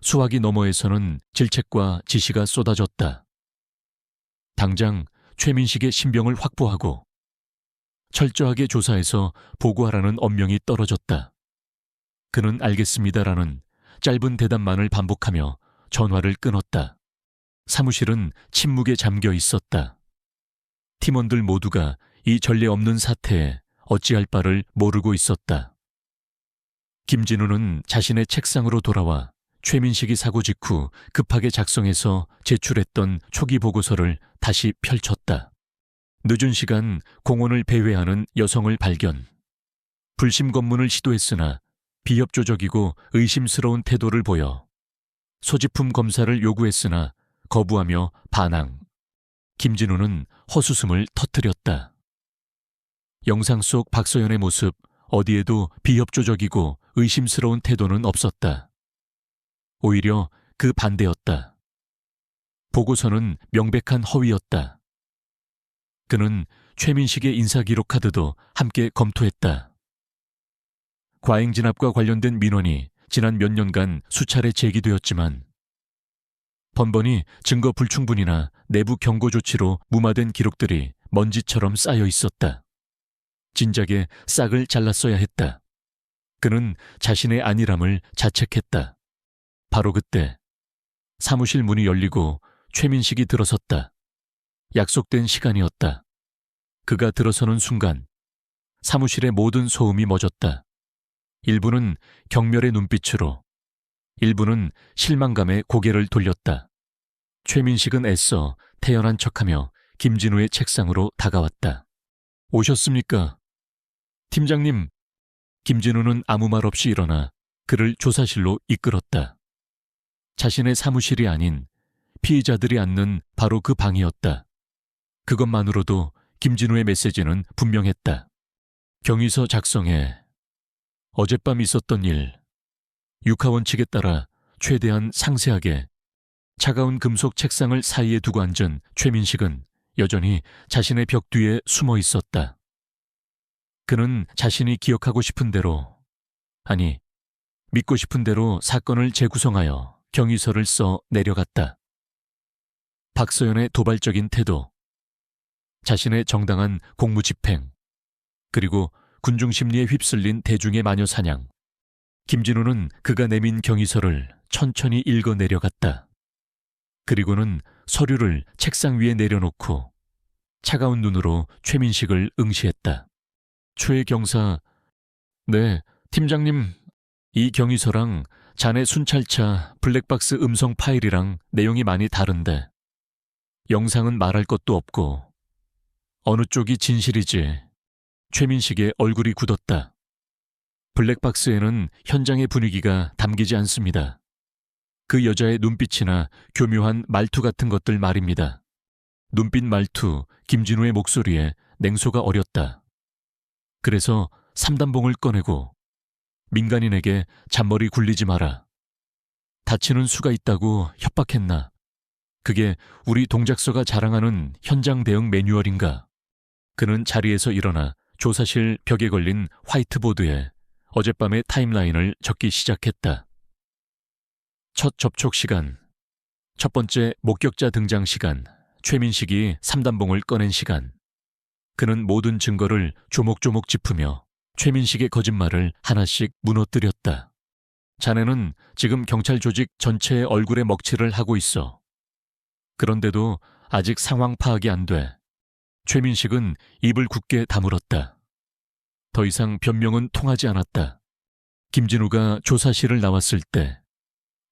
수화기 너머에서는 질책과 지시가 쏟아졌다. 당장 최민식의 신병을 확보하고 철저하게 조사해서 보고하라는 엄명이 떨어졌다. 그는 알겠습니다라는 짧은 대답만을 반복하며 전화를 끊었다. 사무실은 침묵에 잠겨 있었다. 팀원들 모두가 이 전례 없는 사태에 어찌할 바를 모르고 있었다. 김진우는 자신의 책상으로 돌아와 최민식이 사고 직후 급하게 작성해서 제출했던 초기 보고서를 다시 펼쳤다. 늦은 시간 공원을 배회하는 여성을 발견. 불심 검문을 시도했으나 비협조적이고 의심스러운 태도를 보여 소지품 검사를 요구했으나 거부하며 반항. 김진우는 헛웃음을 터뜨렸다. 영상 속 박소연의 모습 어디에도 비협조적이고 의심스러운 태도는 없었다. 오히려 그 반대였다. 보고서는 명백한 허위였다. 그는 최민식의 인사기록 카드도 함께 검토했다. 과잉 진압과 관련된 민원이 지난 몇 년간 수차례 제기되었지만 번번이 증거 불충분이나 내부 경고 조치로 무마된 기록들이 먼지처럼 쌓여 있었다. 진작에 싹을 잘랐어야 했다. 그는 자신의 안일함을 자책했다. 바로 그때 사무실 문이 열리고 최민식이 들어섰다. 약속된 시간이었다. 그가 들어서는 순간 사무실의 모든 소음이 멎었다. 일부는 경멸의 눈빛으로, 일부는 실망감에 고개를 돌렸다. 최민식은 애써 태연한 척하며 김진우의 책상으로 다가왔다. 오셨습니까? 팀장님. 김진우는 아무 말 없이 일어나 그를 조사실로 이끌었다. 자신의 사무실이 아닌 피의자들이 앉는 바로 그 방이었다. 그것만으로도 김진우의 메시지는 분명했다. 경위서 작성해. 어젯밤 있었던 일. 육하원칙에 따라 최대한 상세하게. 차가운 금속 책상을 사이에 두고 앉은 최민식은 여전히 자신의 벽 뒤에 숨어 있었다. 그는 자신이 기억하고 싶은 대로, 아니, 믿고 싶은 대로 사건을 재구성하여 경위서를 써 내려갔다. 박서연의 도발적인 태도, 자신의 정당한 공무집행, 그리고 군중심리에 휩쓸린 대중의 마녀 사냥. 김진우는 그가 내민 경위서를 천천히 읽어 내려갔다. 그리고는 서류를 책상 위에 내려놓고 차가운 눈으로 최민식을 응시했다. 최 경사, 네, 팀장님, 이 경위서랑 자네 순찰차 블랙박스 음성 파일이랑 내용이 많이 다른데 영상은 말할 것도 없고 어느 쪽이 진실이지. 최민식의 얼굴이 굳었다. 블랙박스에는 현장의 분위기가 담기지 않습니다. 그 여자의 눈빛이나 교묘한 말투 같은 것들 말입니다. 눈빛 말투, 김진우의 목소리에 냉소가 어렸다. 그래서 삼단봉을 꺼내고 민간인에게 잔머리 굴리지 마라. 다치는 수가 있다고 협박했나? 그게 우리 동작서가 자랑하는 현장 대응 매뉴얼인가? 그는 자리에서 일어나 조사실 벽에 걸린 화이트보드에 어젯밤의 타임라인을 적기 시작했다. 첫 접촉 시간, 첫 번째 목격자 등장 시간, 최민식이 삼단봉을 꺼낸 시간. 그는 모든 증거를 조목조목 짚으며 최민식의 거짓말을 하나씩 무너뜨렸다. 자네는 지금 경찰 조직 전체의 얼굴에 먹칠을 하고 있어. 그런데도 아직 상황 파악이 안 돼. 최민식은 입을 굳게 다물었다. 더 이상 변명은 통하지 않았다. 김진우가 조사실을 나왔을 때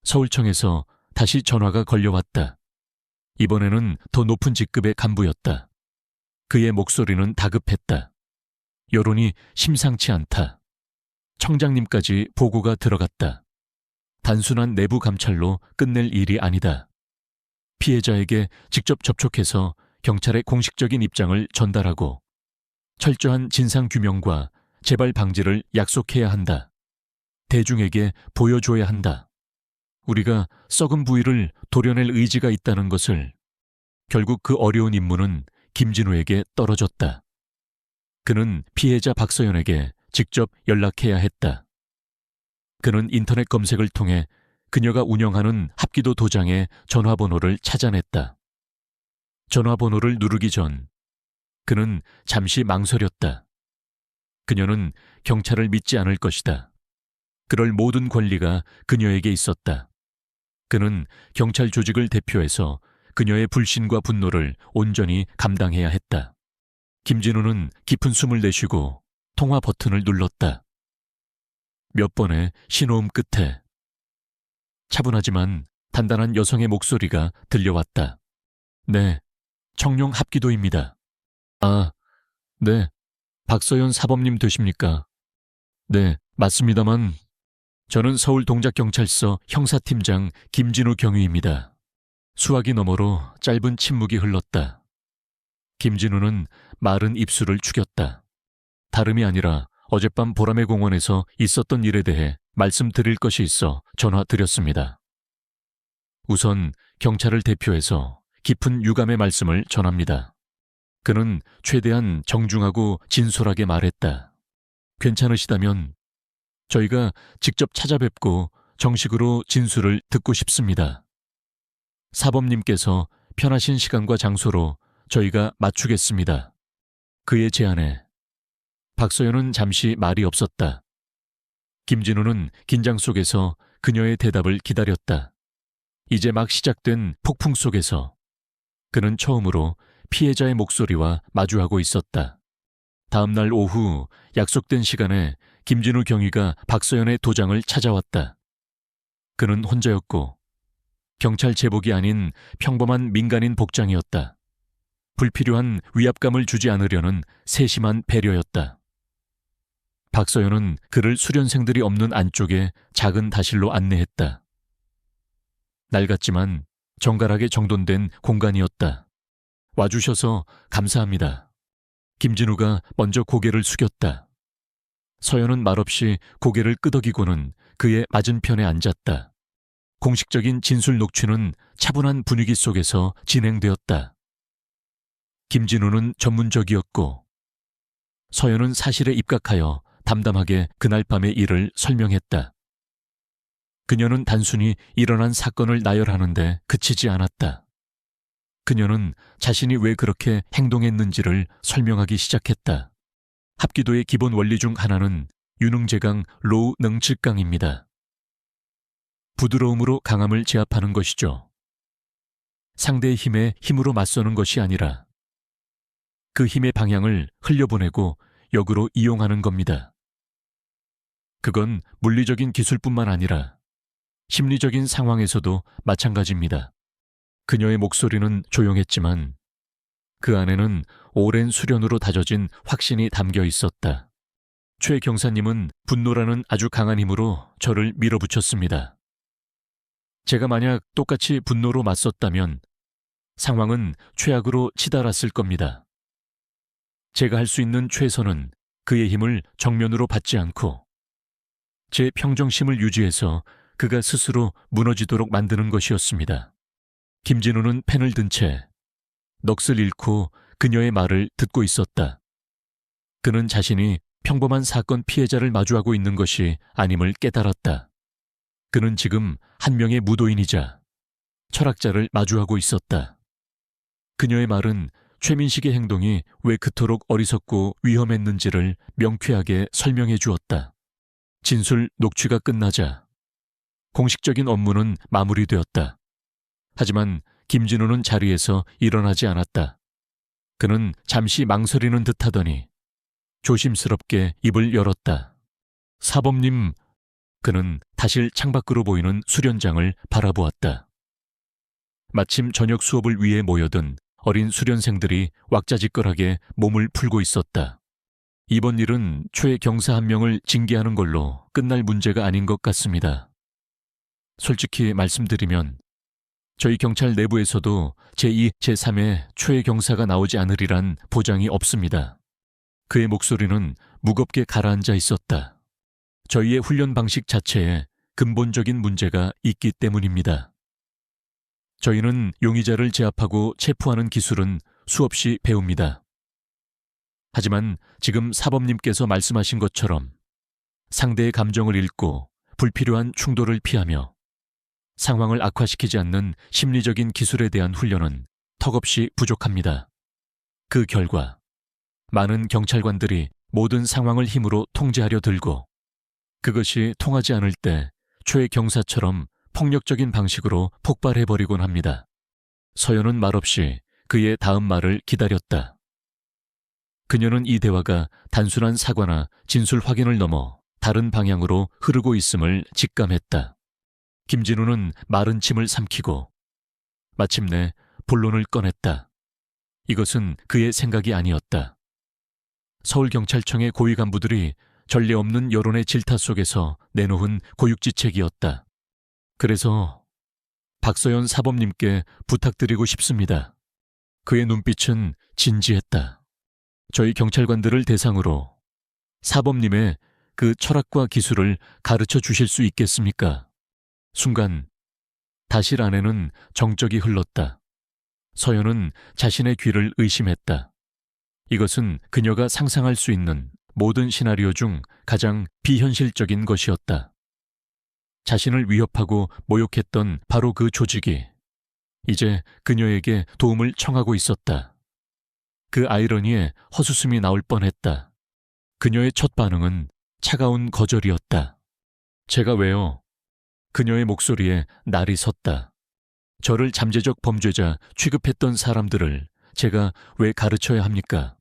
서울청에서 다시 전화가 걸려왔다. 이번에는 더 높은 직급의 간부였다. 그의 목소리는 다급했다. 여론이 심상치 않다. 청장님까지 보고가 들어갔다. 단순한 내부 감찰로 끝낼 일이 아니다. 피해자에게 직접 접촉해서 경찰의 공식적인 입장을 전달하고 철저한 진상규명과 재발 방지를 약속해야 한다. 대중에게 보여줘야 한다. 우리가 썩은 부위를 도려낼 의지가 있다는 것을. 결국 그 어려운 임무는 김진우에게 떨어졌다. 그는 피해자 박서연에게 직접 연락해야 했다. 그는 인터넷 검색을 통해 그녀가 운영하는 합기도 도장의 전화번호를 찾아냈다. 전화번호를 누르기 전 그는 잠시 망설였다. 그녀는 경찰을 믿지 않을 것이다. 그럴 모든 권리가 그녀에게 있었다. 그는 경찰 조직을 대표해서 그녀의 불신과 분노를 온전히 감당해야 했다. 김진우는 깊은 숨을 내쉬고 통화 버튼을 눌렀다. 몇 번의 신호음 끝에 차분하지만 단단한 여성의 목소리가 들려왔다. 네, 청룡 합기도입니다. 아, 네, 박서연 사범님 되십니까? 네, 맞습니다만 저는 서울동작경찰서 형사팀장 김진우 경위입니다. 수화기 너머로 짧은 침묵이 흘렀다. 김진우는 마른 입술을 축였다. 다름이 아니라 어젯밤 보라매 공원에서 있었던 일에 대해 말씀드릴 것이 있어 전화드렸습니다. 우선 경찰을 대표해서 깊은 유감의 말씀을 전합니다. 그는 최대한 정중하고 진솔하게 말했다. 괜찮으시다면 저희가 직접 찾아뵙고 정식으로 진술을 듣고 싶습니다. 사범님께서 편하신 시간과 장소로 저희가 맞추겠습니다. 그의 제안에 박서연은 잠시 말이 없었다. 김진우는 긴장 속에서 그녀의 대답을 기다렸다. 이제 막 시작된 폭풍 속에서 그는 처음으로 피해자의 목소리와 마주하고 있었다. 다음 날 오후 약속된 시간에 김진우 경위가 박서연의 도장을 찾아왔다. 그는 혼자였고 경찰 제복이 아닌 평범한 민간인 복장이었다. 불필요한 위압감을 주지 않으려는 세심한 배려였다. 박서연은 그를 수련생들이 없는 안쪽에 작은 다실로 안내했다. 낡았지만 정갈하게 정돈된 공간이었다. 와주셔서 감사합니다. 김진우가 먼저 고개를 숙였다. 서연은 말없이 고개를 끄덕이고는 그의 맞은편에 앉았다. 공식적인 진술 녹취는 차분한 분위기 속에서 진행되었다. 김진우는 전문적이었고 서연은 사실에 입각하여 담담하게 그날 밤의 일을 설명했다. 그녀는 단순히 일어난 사건을 나열하는데 그치지 않았다. 그녀는 자신이 왜 그렇게 행동했는지를 설명하기 시작했다. 합기도의 기본 원리 중 하나는 유능제강 로우 능칠강입니다. 부드러움으로 강함을 제압하는 것이죠. 상대의 힘에 힘으로 맞서는 것이 아니라 그 힘의 방향을 흘려보내고 역으로 이용하는 겁니다. 그건 물리적인 기술뿐만 아니라 심리적인 상황에서도 마찬가지입니다. 그녀의 목소리는 조용했지만 그 안에는 오랜 수련으로 다져진 확신이 담겨 있었다. 최 경사님은 분노라는 아주 강한 힘으로 저를 밀어붙였습니다. 제가 만약 똑같이 분노로 맞섰다면 상황은 최악으로 치달았을 겁니다. 제가 할 수 있는 최선은 그의 힘을 정면으로 받지 않고 제 평정심을 유지해서 그가 스스로 무너지도록 만드는 것이었습니다. 김진우는 펜을 든 채 넋을 잃고 그녀의 말을 듣고 있었다. 그는 자신이 평범한 사건 피해자를 마주하고 있는 것이 아님을 깨달았다. 그는 지금 한 명의 무도인이자 철학자를 마주하고 있었다. 그녀의 말은 최민식의 행동이 왜 그토록 어리석고 위험했는지를 명쾌하게 설명해 주었다. 진술 녹취가 끝나자 공식적인 업무는 마무리되었다. 하지만 김진우는 자리에서 일어나지 않았다. 그는 잠시 망설이는 듯하더니 조심스럽게 입을 열었다. 사범님, 그는 다실 창밖으로 보이는 수련장을 바라보았다. 마침 저녁 수업을 위해 모여든 어린 수련생들이 왁자지껄하게 몸을 풀고 있었다. 이번 일은 최 경사 한 명을 징계하는 걸로 끝날 문제가 아닌 것 같습니다. 솔직히 말씀드리면 저희 경찰 내부에서도 제2, 제3의 최 경사가 나오지 않으리란 보장이 없습니다. 그의 목소리는 무겁게 가라앉아 있었다. 저희의 훈련 방식 자체에 근본적인 문제가 있기 때문입니다. 저희는 용의자를 제압하고 체포하는 기술은 수없이 배웁니다. 하지만 지금 사범님께서 말씀하신 것처럼 상대의 감정을 읽고 불필요한 충돌을 피하며 상황을 악화시키지 않는 심리적인 기술에 대한 훈련은 턱없이 부족합니다. 그 결과 많은 경찰관들이 모든 상황을 힘으로 통제하려 들고 그것이 통하지 않을 때 최 경사처럼 폭력적인 방식으로 폭발해버리곤 합니다. 서연은 말없이 그의 다음 말을 기다렸다. 그녀는 이 대화가 단순한 사과나 진술 확인을 넘어 다른 방향으로 흐르고 있음을 직감했다. 김진우는 마른 침을 삼키고 마침내 본론을 꺼냈다. 이것은 그의 생각이 아니었다. 서울경찰청의 고위 간부들이 전례 없는 여론의 질타 속에서 내놓은 고육지책이었다. 그래서 박서연 사범님께 부탁드리고 싶습니다. 그의 눈빛은 진지했다. 저희 경찰관들을 대상으로 사범님의 그 철학과 기술을 가르쳐 주실 수 있겠습니까? 순간 다실 안에는 정적이 흘렀다. 서연은 자신의 귀를 의심했다. 이것은 그녀가 상상할 수 있는 모든 시나리오 중 가장 비현실적인 것이었다. 자신을 위협하고 모욕했던 바로 그 조직이 이제 그녀에게 도움을 청하고 있었다. 그 아이러니에 헛웃음이 나올 뻔했다. 그녀의 첫 반응은 차가운 거절이었다. 제가 왜요? 그녀의 목소리에 날이 섰다. 저를 잠재적 범죄자 취급했던 사람들을 제가 왜 가르쳐야 합니까?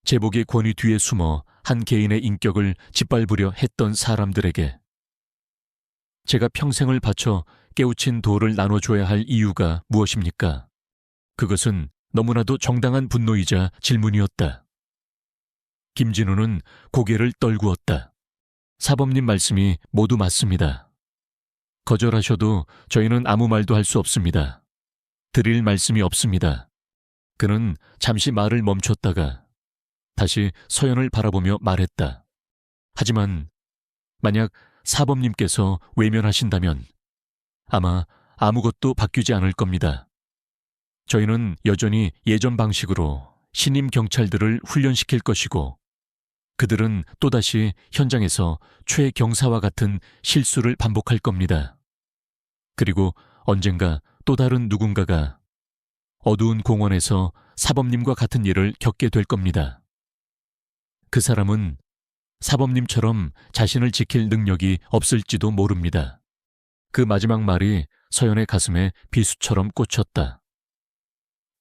제복의 권위 뒤에 숨어 한 개인의 인격을 짓밟으려 했던 사람들에게 제가 평생을 바쳐 깨우친 도를 나눠줘야 할 이유가 무엇입니까? 그것은 너무나도 정당한 분노이자 질문이었다. 김진우는 고개를 떨구었다. 사범님 말씀이 모두 맞습니다. 거절하셔도 저희는 아무 말도 할 수 없습니다. 드릴 말씀이 없습니다. 그는 잠시 말을 멈췄다가 다시 서연을 바라보며 말했다. 하지만 만약 사범님께서 외면하신다면 아마 아무것도 바뀌지 않을 겁니다. 저희는 여전히 예전 방식으로 신임 경찰들을 훈련시킬 것이고 그들은 또다시 현장에서 최 경사와 같은 실수를 반복할 겁니다. 그리고 언젠가 또 다른 누군가가 어두운 공원에서 사범님과 같은 일을 겪게 될 겁니다. 그 사람은 사범님처럼 자신을 지킬 능력이 없을지도 모릅니다. 그 마지막 말이 서연의 가슴에 비수처럼 꽂혔다.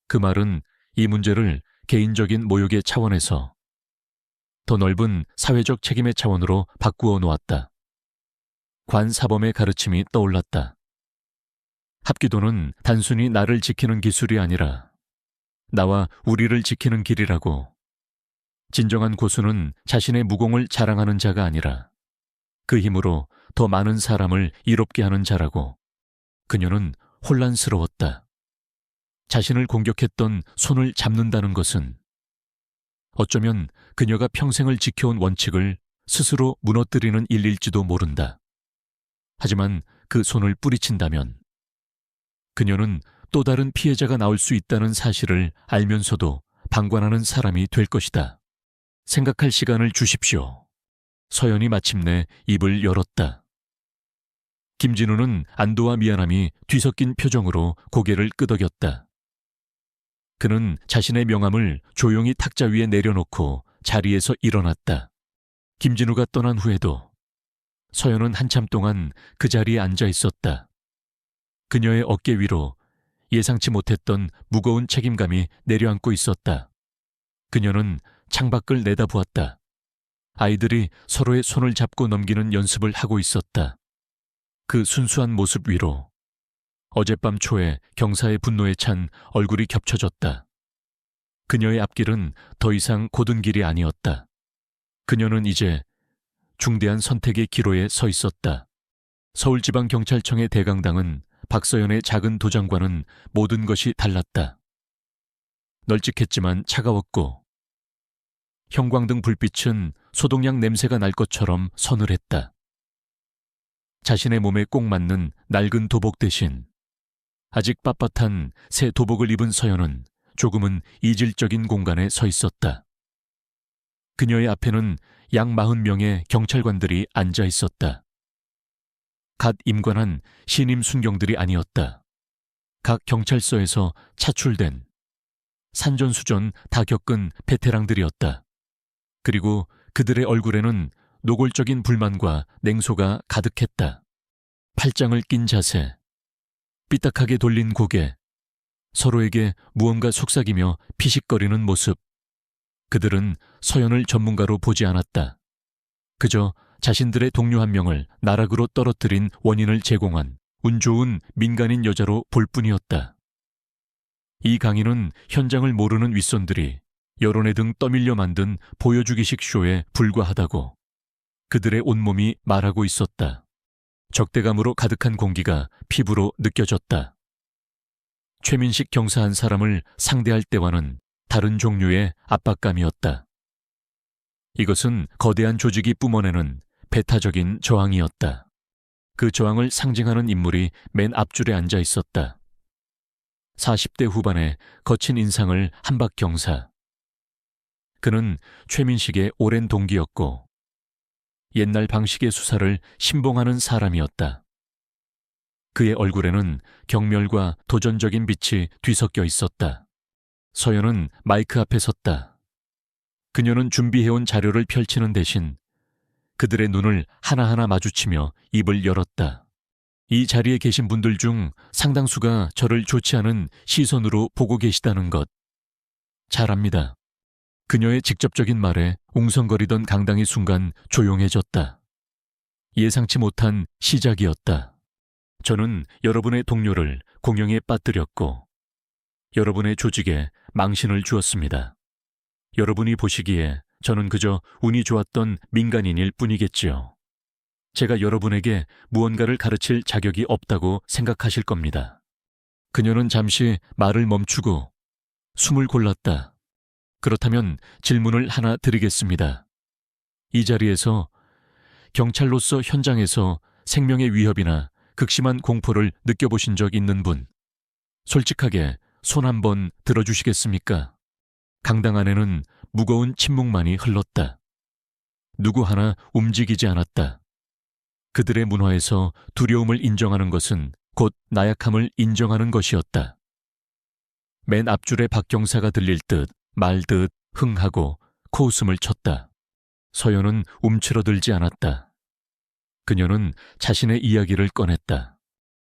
그 말은 이 문제를 개인적인 모욕의 차원에서 더 넓은 사회적 책임의 차원으로 바꾸어 놓았다. 관사범의 가르침이 떠올랐다. 합기도는 단순히 나를 지키는 기술이 아니라 나와 우리를 지키는 길이라고. 진정한 고수는 자신의 무공을 자랑하는 자가 아니라 그 힘으로 더 많은 사람을 이롭게 하는 자라고. 그녀는 혼란스러웠다. 자신을 공격했던 손을 잡는다는 것은 어쩌면 그녀가 평생을 지켜온 원칙을 스스로 무너뜨리는 일일지도 모른다. 하지만 그 손을 뿌리친다면 그녀는 또 다른 피해자가 나올 수 있다는 사실을 알면서도 방관하는 사람이 될 것이다. 생각할 시간을 주십시오. 서연이 마침내 입을 열었다. 김진우는 안도와 미안함이 뒤섞인 표정으로 고개를 끄덕였다. 그는 자신의 명함을 조용히 탁자 위에 내려놓고 자리에서 일어났다. 김진우가 떠난 후에도 서연은 한참 동안 그 자리에 앉아 있었다. 그녀의 어깨 위로 예상치 못했던 무거운 책임감이 내려앉고 있었다. 그녀는 창밖을 내다보았다. 아이들이 서로의 손을 잡고 넘기는 연습을 하고 있었다. 그 순수한 모습 위로 어젯밤 초에 경사의 분노에 찬 얼굴이 겹쳐졌다. 그녀의 앞길은 더 이상 곧은 길이 아니었다. 그녀는 이제 중대한 선택의 기로에 서 있었다. 서울지방경찰청의 대강당은 박서연의 작은 도장과는 모든 것이 달랐다. 널찍했지만 차가웠고 형광등 불빛은 소독약 냄새가 날 것처럼 서늘했다. 자신의 몸에 꼭 맞는 낡은 도복 대신 아직 빳빳한 새 도복을 입은 서연은 조금은 이질적인 공간에 서 있었다. 그녀의 앞에는 약 40명의 경찰관들이 앉아 있었다. 갓 임관한 신임 순경들이 아니었다. 각 경찰서에서 차출된 산전수전 다 겪은 베테랑들이었다. 그리고 그들의 얼굴에는 노골적인 불만과 냉소가 가득했다. 팔짱을 낀 자세, 삐딱하게 돌린 고개, 서로에게 무언가 속삭이며 피식거리는 모습. 그들은 서연을 전문가로 보지 않았다. 그저 자신들의 동료 한 명을 나락으로 떨어뜨린 원인을 제공한 운 좋은 민간인 여자로 볼 뿐이었다. 이 강의는 현장을 모르는 윗선들이 여론의 등 떠밀려 만든 보여주기식 쇼에 불과하다고 그들의 온몸이 말하고 있었다. 적대감으로 가득한 공기가 피부로 느껴졌다. 최민식 경사 한 사람을 상대할 때와는 다른 종류의 압박감이었다. 이것은 거대한 조직이 뿜어내는 배타적인 저항이었다. 그 저항을 상징하는 인물이 맨 앞줄에 앉아 있었다. 40대 후반의 거친 인상을 한박 경사. 그는 최민식의 오랜 동기였고 옛날 방식의 수사를 신봉하는 사람이었다. 그의 얼굴에는 경멸과 도전적인 빛이 뒤섞여 있었다. 서연은 마이크 앞에 섰다. 그녀는 준비해온 자료를 펼치는 대신 그들의 눈을 하나하나 마주치며 입을 열었다. 이 자리에 계신 분들 중 상당수가 저를 좋지 않은 시선으로 보고 계시다는 것 잘 압니다. 그녀의 직접적인 말에 웅성거리던 강당이 순간 조용해졌다. 예상치 못한 시작이었다. 저는 여러분의 동료를 공영에 빠뜨렸고 여러분의 조직에 망신을 주었습니다. 여러분이 보시기에 저는 그저 운이 좋았던 민간인일 뿐이겠지요. 제가 여러분에게 무언가를 가르칠 자격이 없다고 생각하실 겁니다. 그녀는 잠시 말을 멈추고 숨을 골랐다. 그렇다면 질문을 하나 드리겠습니다. 이 자리에서 경찰로서 현장에서 생명의 위협이나 극심한 공포를 느껴보신 적 있는 분, 솔직하게 손 한번 들어주시겠습니까? 강당 안에는 무거운 침묵만이 흘렀다. 누구 하나 움직이지 않았다. 그들의 문화에서 두려움을 인정하는 것은 곧 나약함을 인정하는 것이었다. 맨 앞줄에 박 경사가 들릴 듯 말 듯 흥하고 코웃음을 쳤다. 서연은 움츠러들지 않았다. 그녀는 자신의 이야기를 꺼냈다.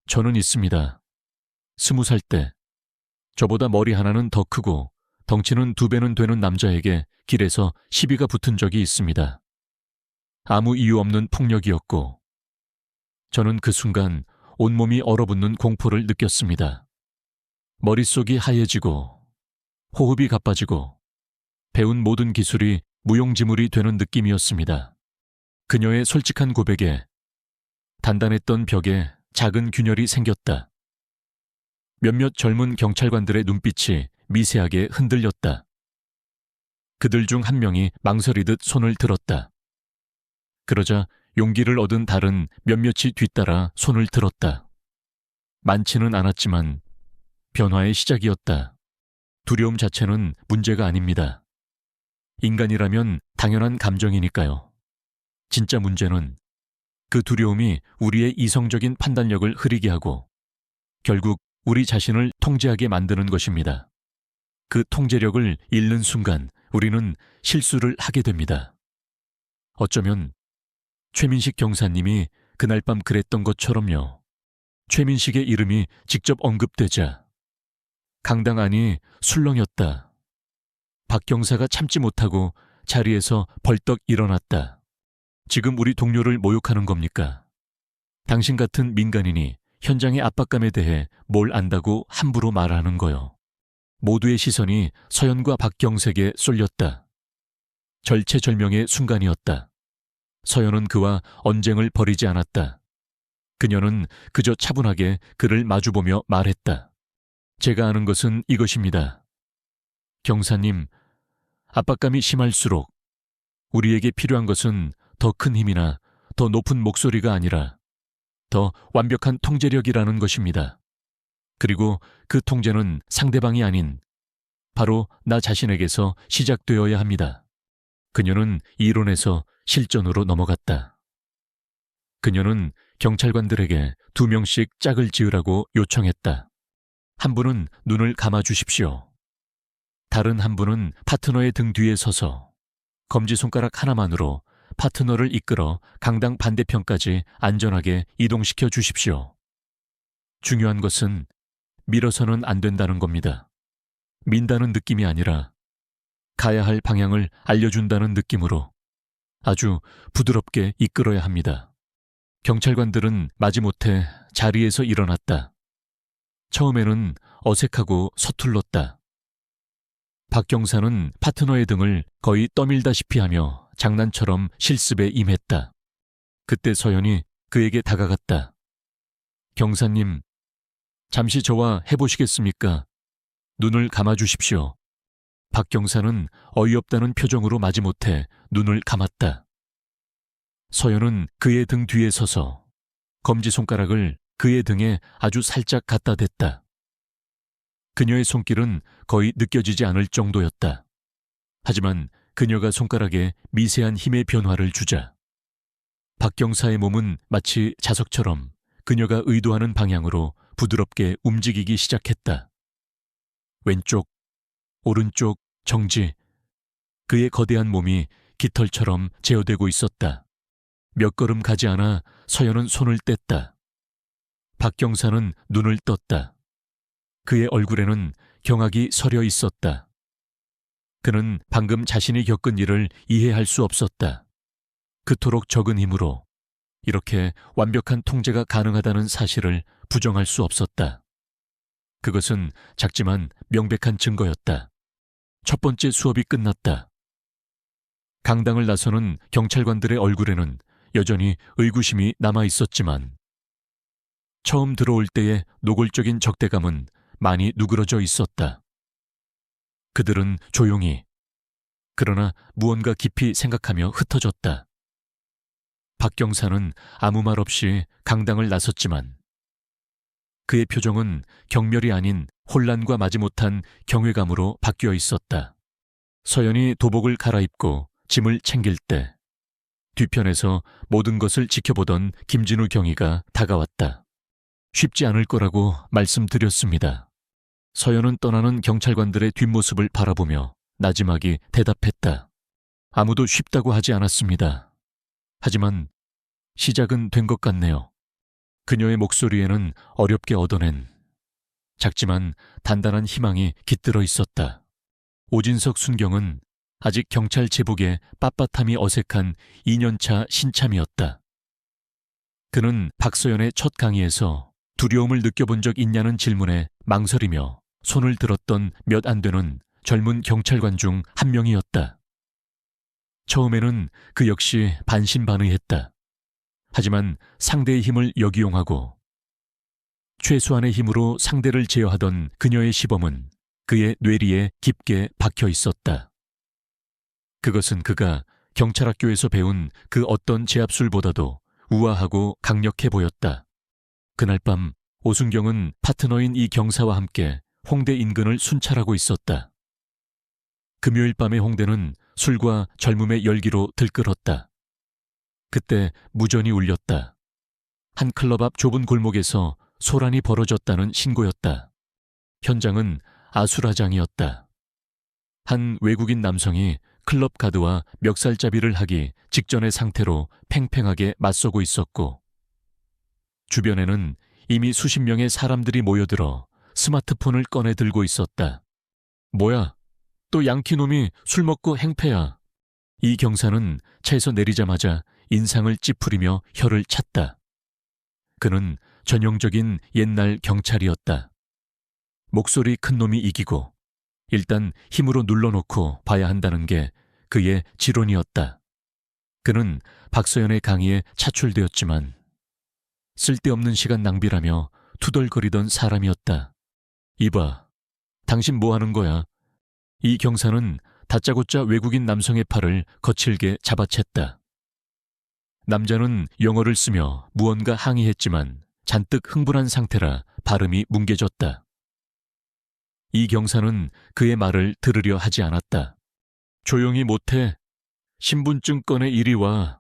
저는 있습니다. 20살 때 저보다 머리 하나는 더 크고 덩치는 2배는 되는 남자에게 길에서 시비가 붙은 적이 있습니다. 아무 이유 없는 폭력이었고 저는 그 순간 온몸이 얼어붙는 공포를 느꼈습니다. 머릿속이 하얘지고 호흡이 가빠지고 배운 모든 기술이 무용지물이 되는 느낌이었습니다. 그녀의 솔직한 고백에 단단했던 벽에 작은 균열이 생겼다. 몇몇 젊은 경찰관들의 눈빛이 미세하게 흔들렸다. 그들 중 한 명이 망설이듯 손을 들었다. 그러자 용기를 얻은 다른 몇몇이 뒤따라 손을 들었다. 많지는 않았지만 변화의 시작이었다. 두려움 자체는 문제가 아닙니다. 인간이라면 당연한 감정이니까요. 진짜 문제는 그 두려움이 우리의 이성적인 판단력을 흐리게 하고 결국 우리 자신을 통제하게 만드는 것입니다. 그 통제력을 잃는 순간 우리는 실수를 하게 됩니다. 어쩌면 최민식 경사님이 그날 밤 그랬던 것처럼요. 최민식의 이름이 직접 언급되자 강당 안이 술렁였다. 박 경사가 참지 못하고 자리에서 벌떡 일어났다. 지금 우리 동료를 모욕하는 겁니까? 당신 같은 민간인이 현장의 압박감에 대해 뭘 안다고 함부로 말하는 거요. 모두의 시선이 서연과 박경색에 쏠렸다. 절체절명의 순간이었다. 서연은 그와 언쟁을 벌이지 않았다. 그녀는 그저 차분하게 그를 마주보며 말했다. 제가 아는 것은 이것입니다. 경사님, 압박감이 심할수록 우리에게 필요한 것은 더 큰 힘이나 더 높은 목소리가 아니라 더 완벽한 통제력이라는 것입니다. 그리고 그 통제는 상대방이 아닌 바로 나 자신에게서 시작되어야 합니다. 그녀는 이론에서 실전으로 넘어갔다. 그녀는 경찰관들에게 2명씩 짝을 지으라고 요청했다. 한 분은 눈을 감아주십시오. 다른 한 분은 파트너의 등 뒤에 서서 검지손가락 하나만으로 파트너를 이끌어 강당 반대편까지 안전하게 이동시켜 주십시오. 중요한 것은 밀어서는 안 된다는 겁니다. 민다는 느낌이 아니라 가야 할 방향을 알려준다는 느낌으로 아주 부드럽게 이끌어야 합니다. 경찰관들은 마지못해 자리에서 일어났다. 처음에는 어색하고 서툴렀다. 박 경사는 파트너의 등을 거의 떠밀다시피 하며 장난처럼 실습에 임했다. 그때 서연이 그에게 다가갔다. 경사님, 잠시 저와 해보시겠습니까? 눈을 감아주십시오. 박 경사는 어이없다는 표정으로 마지못해 눈을 감았다. 서연은 그의 등 뒤에 서서 검지손가락을 그의 등에 아주 살짝 갖다 댔다. 그녀의 손길은 거의 느껴지지 않을 정도였다. 하지만 그녀가 손가락에 미세한 힘의 변화를 주자 박 경사의 몸은 마치 자석처럼 그녀가 의도하는 방향으로 부드럽게 움직이기 시작했다. 왼쪽, 오른쪽, 정지. 그의 거대한 몸이 깃털처럼 제어되고 있었다. 몇 걸음 가지 않아 서연은 손을 뗐다. 박 경사는 눈을 떴다. 그의 얼굴에는 경악이 서려 있었다. 그는 방금 자신이 겪은 일을 이해할 수 없었다. 그토록 적은 힘으로 이렇게 완벽한 통제가 가능하다는 사실을 부정할 수 없었다. 그것은 작지만 명백한 증거였다. 첫 번째 수업이 끝났다. 강당을 나서는 경찰관들의 얼굴에는 여전히 의구심이 남아 있었지만 처음 들어올 때의 노골적인 적대감은 많이 누그러져 있었다. 그들은 조용히, 그러나 무언가 깊이 생각하며 흩어졌다. 박 경사는 아무 말 없이 강당을 나섰지만 그의 표정은 경멸이 아닌 혼란과 마지못한 경외감으로 바뀌어 있었다. 서연이 도복을 갈아입고 짐을 챙길 때 뒤편에서 모든 것을 지켜보던 김진우 경위가 다가왔다. 쉽지 않을 거라고 말씀드렸습니다. 서연은 떠나는 경찰관들의 뒷모습을 바라보며 나지막이 대답했다. 아무도 쉽다고 하지 않았습니다. 하지만 시작은 된 것 같네요. 그녀의 목소리에는 어렵게 얻어낸 작지만 단단한 희망이 깃들어 있었다. 오진석 순경은 아직 경찰 제복에 빳빳함이 어색한 2년차 신참이었다. 그는 박서연의 첫 강의에서 두려움을 느껴본 적 있냐는 질문에 망설이며 손을 들었던 몇 안 되는 젊은 경찰관 중 한 명이었다. 처음에는 그 역시 반신반의했다. 하지만 상대의 힘을 역이용하고 최소한의 힘으로 상대를 제어하던 그녀의 시범은 그의 뇌리에 깊게 박혀 있었다. 그것은 그가 경찰학교에서 배운 그 어떤 제압술보다도 우아하고 강력해 보였다. 그날 밤 오순경은 파트너인 이 경사와 함께 홍대 인근을 순찰하고 있었다. 금요일 밤의 홍대는 술과 젊음의 열기로 들끓었다. 그때 무전이 울렸다. 한 클럽 앞 좁은 골목에서 소란이 벌어졌다는 신고였다. 현장은 아수라장이었다. 한 외국인 남성이 클럽 가드와 멱살잡이를 하기 직전의 상태로 팽팽하게 맞서고 있었고 주변에는 이미 수십 명의 사람들이 모여들어 스마트폰을 꺼내 들고 있었다. 뭐야? 또 양키놈이 술 먹고 행패야. 이 경사는 차에서 내리자마자 인상을 찌푸리며 혀를 찼다. 그는 전형적인 옛날 경찰이었다. 목소리 큰 놈이 이기고 일단 힘으로 눌러놓고 봐야 한다는 게 그의 지론이었다. 그는 박서연의 강의에 차출되었지만 쓸데없는 시간 낭비라며 투덜거리던 사람이었다. 이봐, 당신 뭐 하는 거야? 이 경사는 다짜고짜 외국인 남성의 팔을 거칠게 잡아챘다. 남자는 영어를 쓰며 무언가 항의했지만 잔뜩 흥분한 상태라 발음이 뭉개졌다. 이 경사는 그의 말을 들으려 하지 않았다. 조용히 못해. 신분증 꺼내 이리 와.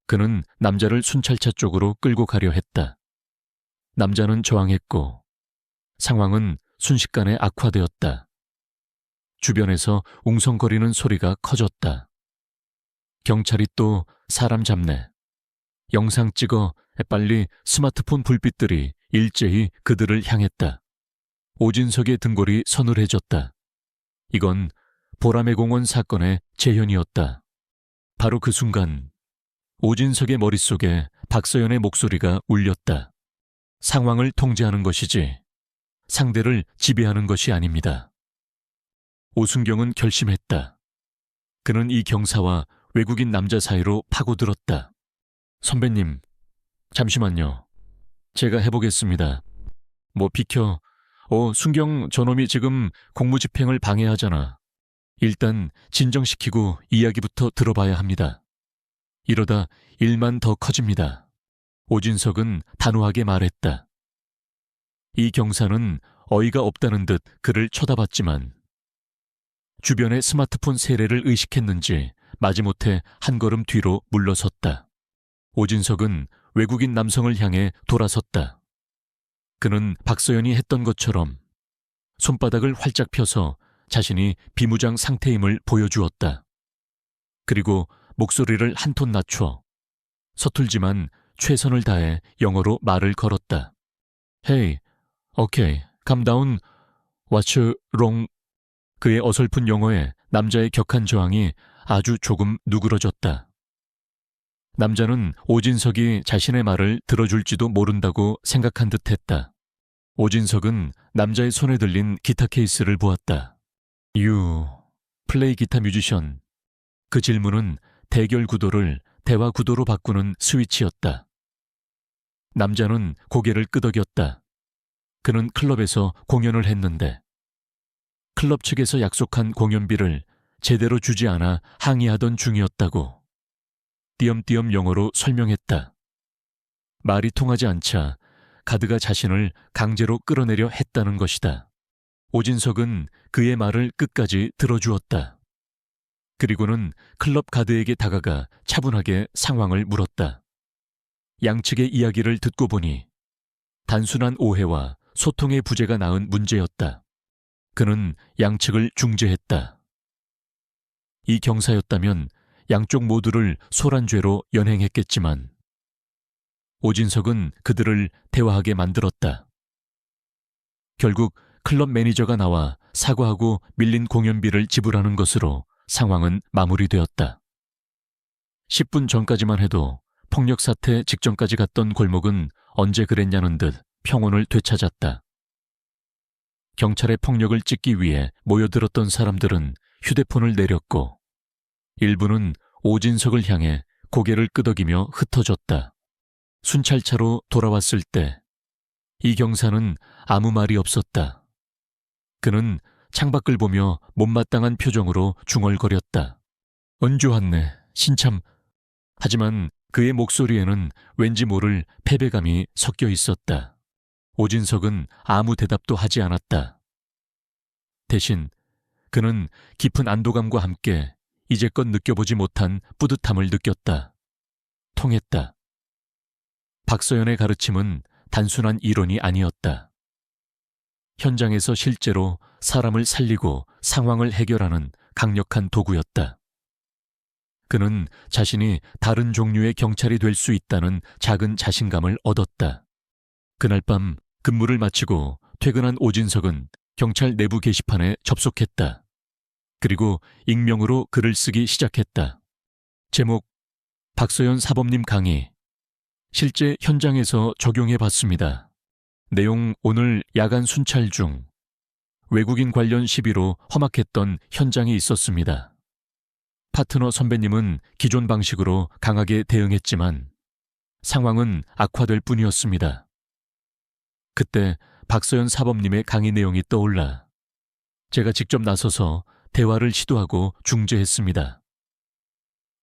그는 남자를 순찰차 쪽으로 끌고 가려 했다. 남자는 저항했고 상황은 순식간에 악화되었다. 주변에서 웅성거리는 소리가 커졌다. 경찰이 또 사람 잡네. 영상 찍어. 빨리. 스마트폰 불빛들이 일제히 그들을 향했다. 오진석의 등골이 서늘해졌다. 이건 보라매 공원 사건의 재현이었다. 바로 그 순간 오진석의 머릿속에 박서연의 목소리가 울렸다. 상황을 통제하는 것이지 상대를 지배하는 것이 아닙니다. 오순경은 결심했다. 그는 이 경사와 외국인 남자 사이로 파고들었다. 선배님, 잠시만요. 제가 해보겠습니다. 뭐 비켜. 순경 저놈이 지금 공무집행을 방해하잖아. 일단 진정시키고 이야기부터 들어봐야 합니다. 이러다 일만 더 커집니다. 오진석은 단호하게 말했다. 이 경사는 어이가 없다는 듯 그를 쳐다봤지만 주변의 스마트폰 세례를 의식했는지 마지못해 한 걸음 뒤로 물러섰다. 오진석은 외국인 남성을 향해 돌아섰다. 그는 박서연이 했던 것처럼 손바닥을 활짝 펴서 자신이 비무장 상태임을 보여주었다. 그리고 목소리를 한 톤 낮춰 서툴지만 최선을 다해 영어로 말을 걸었다. Hey, okay, calm down. What's wrong? 그의 어설픈 영어에 남자의 격한 저항이 아주 조금 누그러졌다. 남자는 오진석이 자신의 말을 들어줄지도 모른다고 생각한 듯했다. 오진석은 남자의 손에 들린 기타 케이스를 보았다. You play 기타 뮤지션. 그 질문은 대결 구도를 대화 구도로 바꾸는 스위치였다. 남자는 고개를 끄덕였다. 그는 클럽에서 공연을 했는데 클럽 측에서 약속한 공연비를 제대로 주지 않아 항의하던 중이었다고 띄엄띄엄 영어로 설명했다. 말이 통하지 않자 가드가 자신을 강제로 끌어내려 했다는 것이다. 오진석은 그의 말을 끝까지 들어주었다. 그리고는 클럽 가드에게 다가가 차분하게 상황을 물었다. 양측의 이야기를 듣고 보니 단순한 오해와 소통의 부재가 낳은 문제였다. 그는 양측을 중재했다. 이 경사였다면 양쪽 모두를 소란죄로 연행했겠지만 오진석은 그들을 대화하게 만들었다. 결국 클럽 매니저가 나와 사과하고 밀린 공연비를 지불하는 것으로 상황은 마무리되었다. 10분 전까지만 해도 폭력 사태 직전까지 갔던 골목은 언제 그랬냐는 듯 평온을 되찾았다. 경찰의 폭력을 찍기 위해 모여들었던 사람들은 휴대폰을 내렸고 일부는 오진석을 향해 고개를 끄덕이며 흩어졌다. 순찰차로 돌아왔을 때 이 경사는 아무 말이 없었다. 그는 창밖을 보며 못마땅한 표정으로 중얼거렸다. 언제 왔네, 신참. 하지만 그의 목소리에는 왠지 모를 패배감이 섞여 있었다. 오진석은 아무 대답도 하지 않았다. 대신 그는 깊은 안도감과 함께 이제껏 느껴보지 못한 뿌듯함을 느꼈다. 통했다. 박서연의 가르침은 단순한 이론이 아니었다. 현장에서 실제로 사람을 살리고 상황을 해결하는 강력한 도구였다. 그는 자신이 다른 종류의 경찰이 될 수 있다는 작은 자신감을 얻었다. 그날 밤 근무를 마치고 퇴근한 오진석은 경찰 내부 게시판에 접속했다. 그리고 익명으로 글을 쓰기 시작했다. 제목, 박서연 사범님 강의. 실제 현장에서 적용해 봤습니다. 내용, 오늘 야간 순찰 중 외국인 관련 시비로 험악했던 현장이 있었습니다. 파트너 선배님은 기존 방식으로 강하게 대응했지만 상황은 악화될 뿐이었습니다. 그때 박서연 사범님의 강의 내용이 떠올라 제가 직접 나서서 대화를 시도하고 중재했습니다.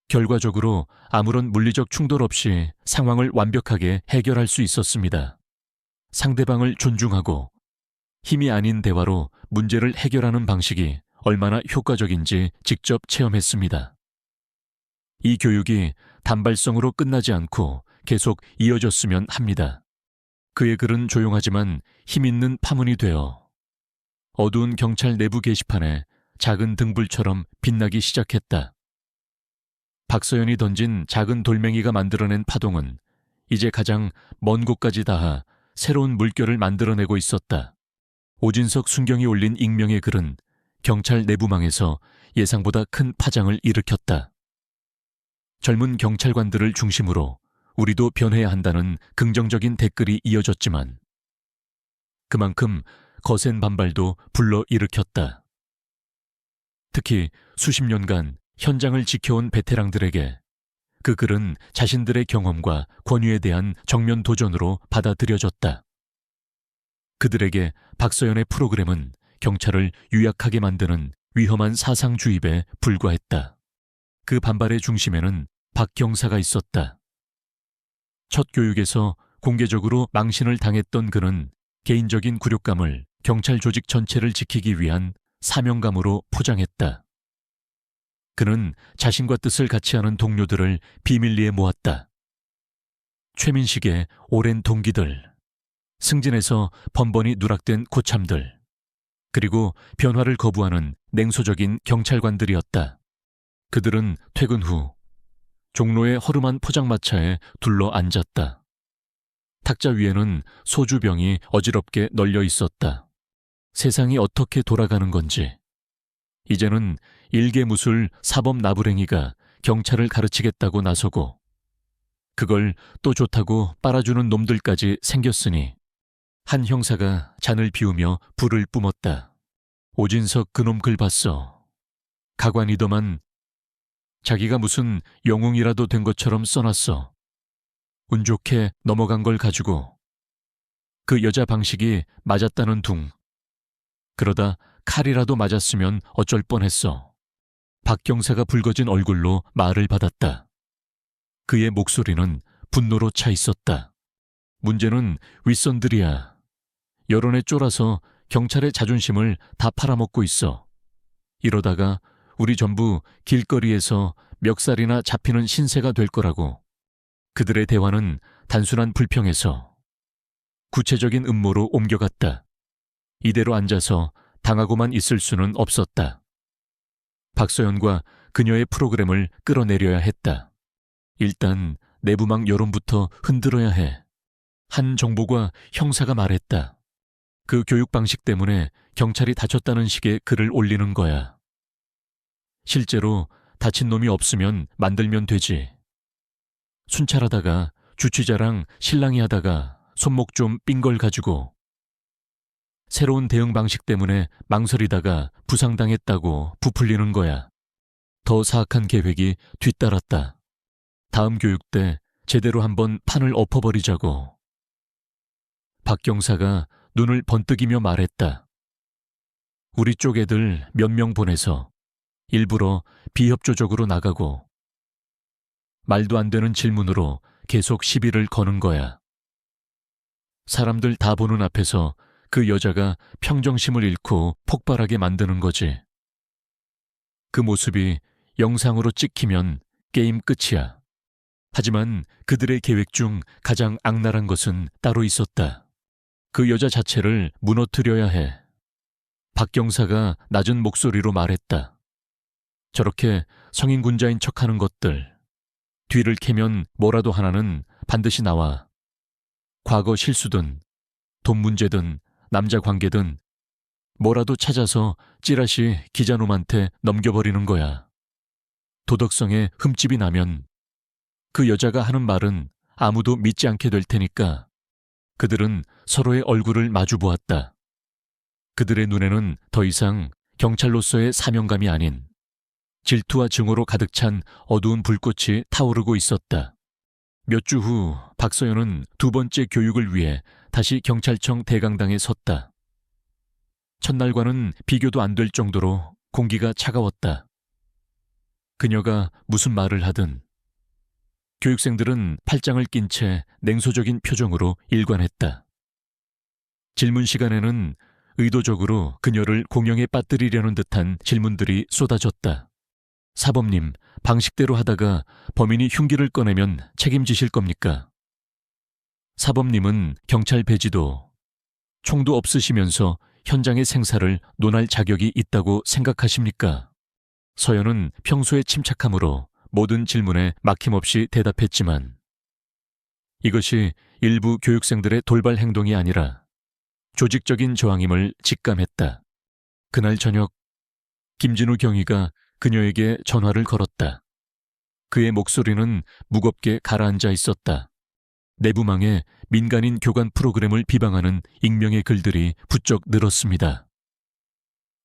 결과적으로 아무런 물리적 충돌 없이 상황을 완벽하게 해결할 수 있었습니다. 상대방을 존중하고 힘이 아닌 대화로 문제를 해결하는 방식이 얼마나 효과적인지 직접 체험했습니다. 이 교육이 단발성으로 끝나지 않고 계속 이어졌으면 합니다. 그의 글은 조용하지만 힘있는 파문이 되어 어두운 경찰 내부 게시판에 작은 등불처럼 빛나기 시작했다. 박서연이 던진 작은 돌멩이가 만들어낸 파동은 이제 가장 먼 곳까지 닿아 새로운 물결을 만들어내고 있었다. 오진석 순경이 올린 익명의 글은 경찰 내부망에서 예상보다 큰 파장을 일으켰다. 젊은 경찰관들을 중심으로 우리도 변해야 한다는 긍정적인 댓글이 이어졌지만 그만큼 거센 반발도 불러일으켰다. 특히 수십 년간 현장을 지켜온 베테랑들에게 그 글은 자신들의 경험과 권위에 대한 정면 도전으로 받아들여졌다. 그들에게 박서연의 프로그램은 경찰을 유약하게 만드는 위험한 사상 주입에 불과했다. 그 반발의 중심에는 박 경사가 있었다. 첫 교육에서 공개적으로 망신을 당했던 그는 개인적인 굴욕감을 경찰 조직 전체를 지키기 위한 사명감으로 포장했다. 그는 자신과 뜻을 같이 하는 동료들을 비밀리에 모았다. 최민식의 오랜 동기들, 승진에서 번번이 누락된 고참들, 그리고 변화를 거부하는 냉소적인 경찰관들이었다. 그들은 퇴근 후 종로의 허름한 포장마차에 둘러 앉았다. 탁자 위에는 소주병이 어지럽게 널려 있었다. 세상이 어떻게 돌아가는 건지. 이제는 일개무술 사법 나부랭이가 경찰을 가르치겠다고 나서고 그걸 또 좋다고 빨아주는 놈들까지 생겼으니 한 형사가 잔을 비우며 불을 뿜었다. 오진석 그놈 글 봤어. 가관이더만 자기가 무슨 영웅이라도 된 것처럼 써놨어. 운 좋게 넘어간 걸 가지고 그 여자 방식이 맞았다는 둥. 그러다 칼이라도 맞았으면 어쩔 뻔했어. 박 경사가 붉어진 얼굴로 말을 받았다. 그의 목소리는 분노로 차 있었다. 문제는 윗선들이야. 여론에 쫄아서 경찰의 자존심을 다 팔아먹고 있어. 이러다가 우리 전부 길거리에서 멱살이나 잡히는 신세가 될 거라고. 그들의 대화는 단순한 불평에서 구체적인 음모로 옮겨갔다. 이대로 앉아서 당하고만 있을 수는 없었다. 박서연과 그녀의 프로그램을 끌어내려야 했다. 일단 내부망 여론부터 흔들어야 해. 한 정보가 형사가 말했다. 그 교육 방식 때문에 경찰이 다쳤다는 식의 글을 올리는 거야. 실제로 다친 놈이 없으면 만들면 되지. 순찰하다가 주치자랑 실랑이 하다가 손목 좀 삔 걸 가지고 새로운 대응 방식 때문에 망설이다가 부상당했다고 부풀리는 거야. 더 사악한 계획이 뒤따랐다. 다음 교육 때 제대로 한번 판을 엎어버리자고. 박 경사가 눈을 번뜩이며 말했다. 우리 쪽 애들 몇 명 보내서 일부러 비협조적으로 나가고 말도 안 되는 질문으로 계속 시비를 거는 거야. 사람들 다 보는 앞에서 그 여자가 평정심을 잃고 폭발하게 만드는 거지. 그 모습이 영상으로 찍히면 게임 끝이야. 하지만 그들의 계획 중 가장 악랄한 것은 따로 있었다. 그 여자 자체를 무너뜨려야 해. 박 경사가 낮은 목소리로 말했다. 저렇게 성인군자인 척하는 것들. 뒤를 캐면 뭐라도 하나는 반드시 나와. 과거 실수든 돈 문제든 남자 관계든 뭐라도 찾아서 찌라시 기자놈한테 넘겨버리는 거야. 도덕성에 흠집이 나면 그 여자가 하는 말은 아무도 믿지 않게 될 테니까 그들은 서로의 얼굴을 마주 보았다. 그들의 눈에는 더 이상 경찰로서의 사명감이 아닌 질투와 증오로 가득 찬 어두운 불꽃이 타오르고 있었다. 몇 주 후 박서연은 두 번째 교육을 위해 다시 경찰청 대강당에 섰다. 첫날과는 비교도 안 될 정도로 공기가 차가웠다. 그녀가 무슨 말을 하든 교육생들은 팔짱을 낀 채 냉소적인 표정으로 일관했다. 질문 시간에는 의도적으로 그녀를 공영에 빠뜨리려는 듯한 질문들이 쏟아졌다. 사범님, 방식대로 하다가 범인이 흉기를 꺼내면 책임지실 겁니까? 사범님은 경찰 배지도 총도 없으시면서 현장의 생사를 논할 자격이 있다고 생각하십니까? 서연은 평소의 침착함으로 모든 질문에 막힘없이 대답했지만 이것이 일부 교육생들의 돌발 행동이 아니라 조직적인 저항임을 직감했다. 그날 저녁 김진우 경위가 그녀에게 전화를 걸었다. 그의 목소리는 무겁게 가라앉아 있었다. 내부망에 민간인 교관 프로그램을 비방하는 익명의 글들이 부쩍 늘었습니다.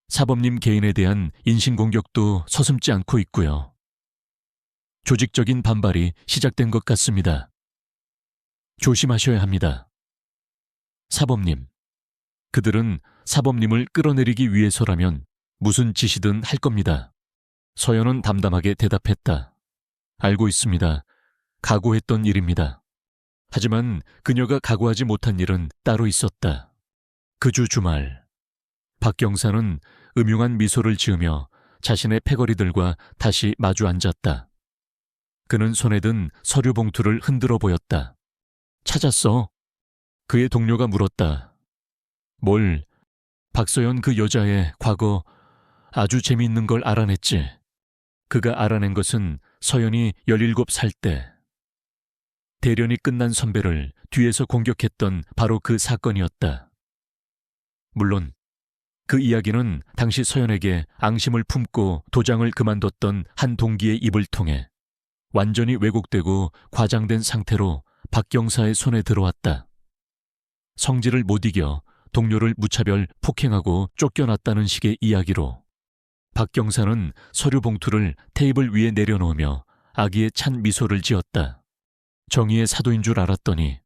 사범님 개인에 대한 인신공격도 서슴지 않고 있고요. 조직적인 반발이 시작된 것 같습니다. 조심하셔야 합니다. 사범님, 그들은 사범님을 끌어내리기 위해서라면 무슨 짓이든 할 겁니다. 서연은 담담하게 대답했다. 알고 있습니다. 각오했던 일입니다. 하지만 그녀가 각오하지 못한 일은 따로 있었다. 그 주 주말, 박 경사는 음흉한 미소를 지으며 자신의 패거리들과 다시 마주 앉았다. 그는 손에 든 서류 봉투를 흔들어 보였다. 찾았어? 그의 동료가 물었다. 뭘? 박서연 그 여자의 과거 아주 재미있는 걸 알아냈지. 그가 알아낸 것은 서연이 17살 때 대련이 끝난 선배를 뒤에서 공격했던 바로 그 사건이었다. 물론 그 이야기는 당시 서연에게 앙심을 품고 도장을 그만뒀던 한 동기의 입을 통해 완전히 왜곡되고 과장된 상태로 박 경사의 손에 들어왔다. 성질을 못 이겨 동료를 무차별 폭행하고 쫓겨났다는 식의 이야기로 박 경사는 서류 봉투를 테이블 위에 내려놓으며 아기의 찬 미소를 지었다. 정의의 사도인 줄 알았더니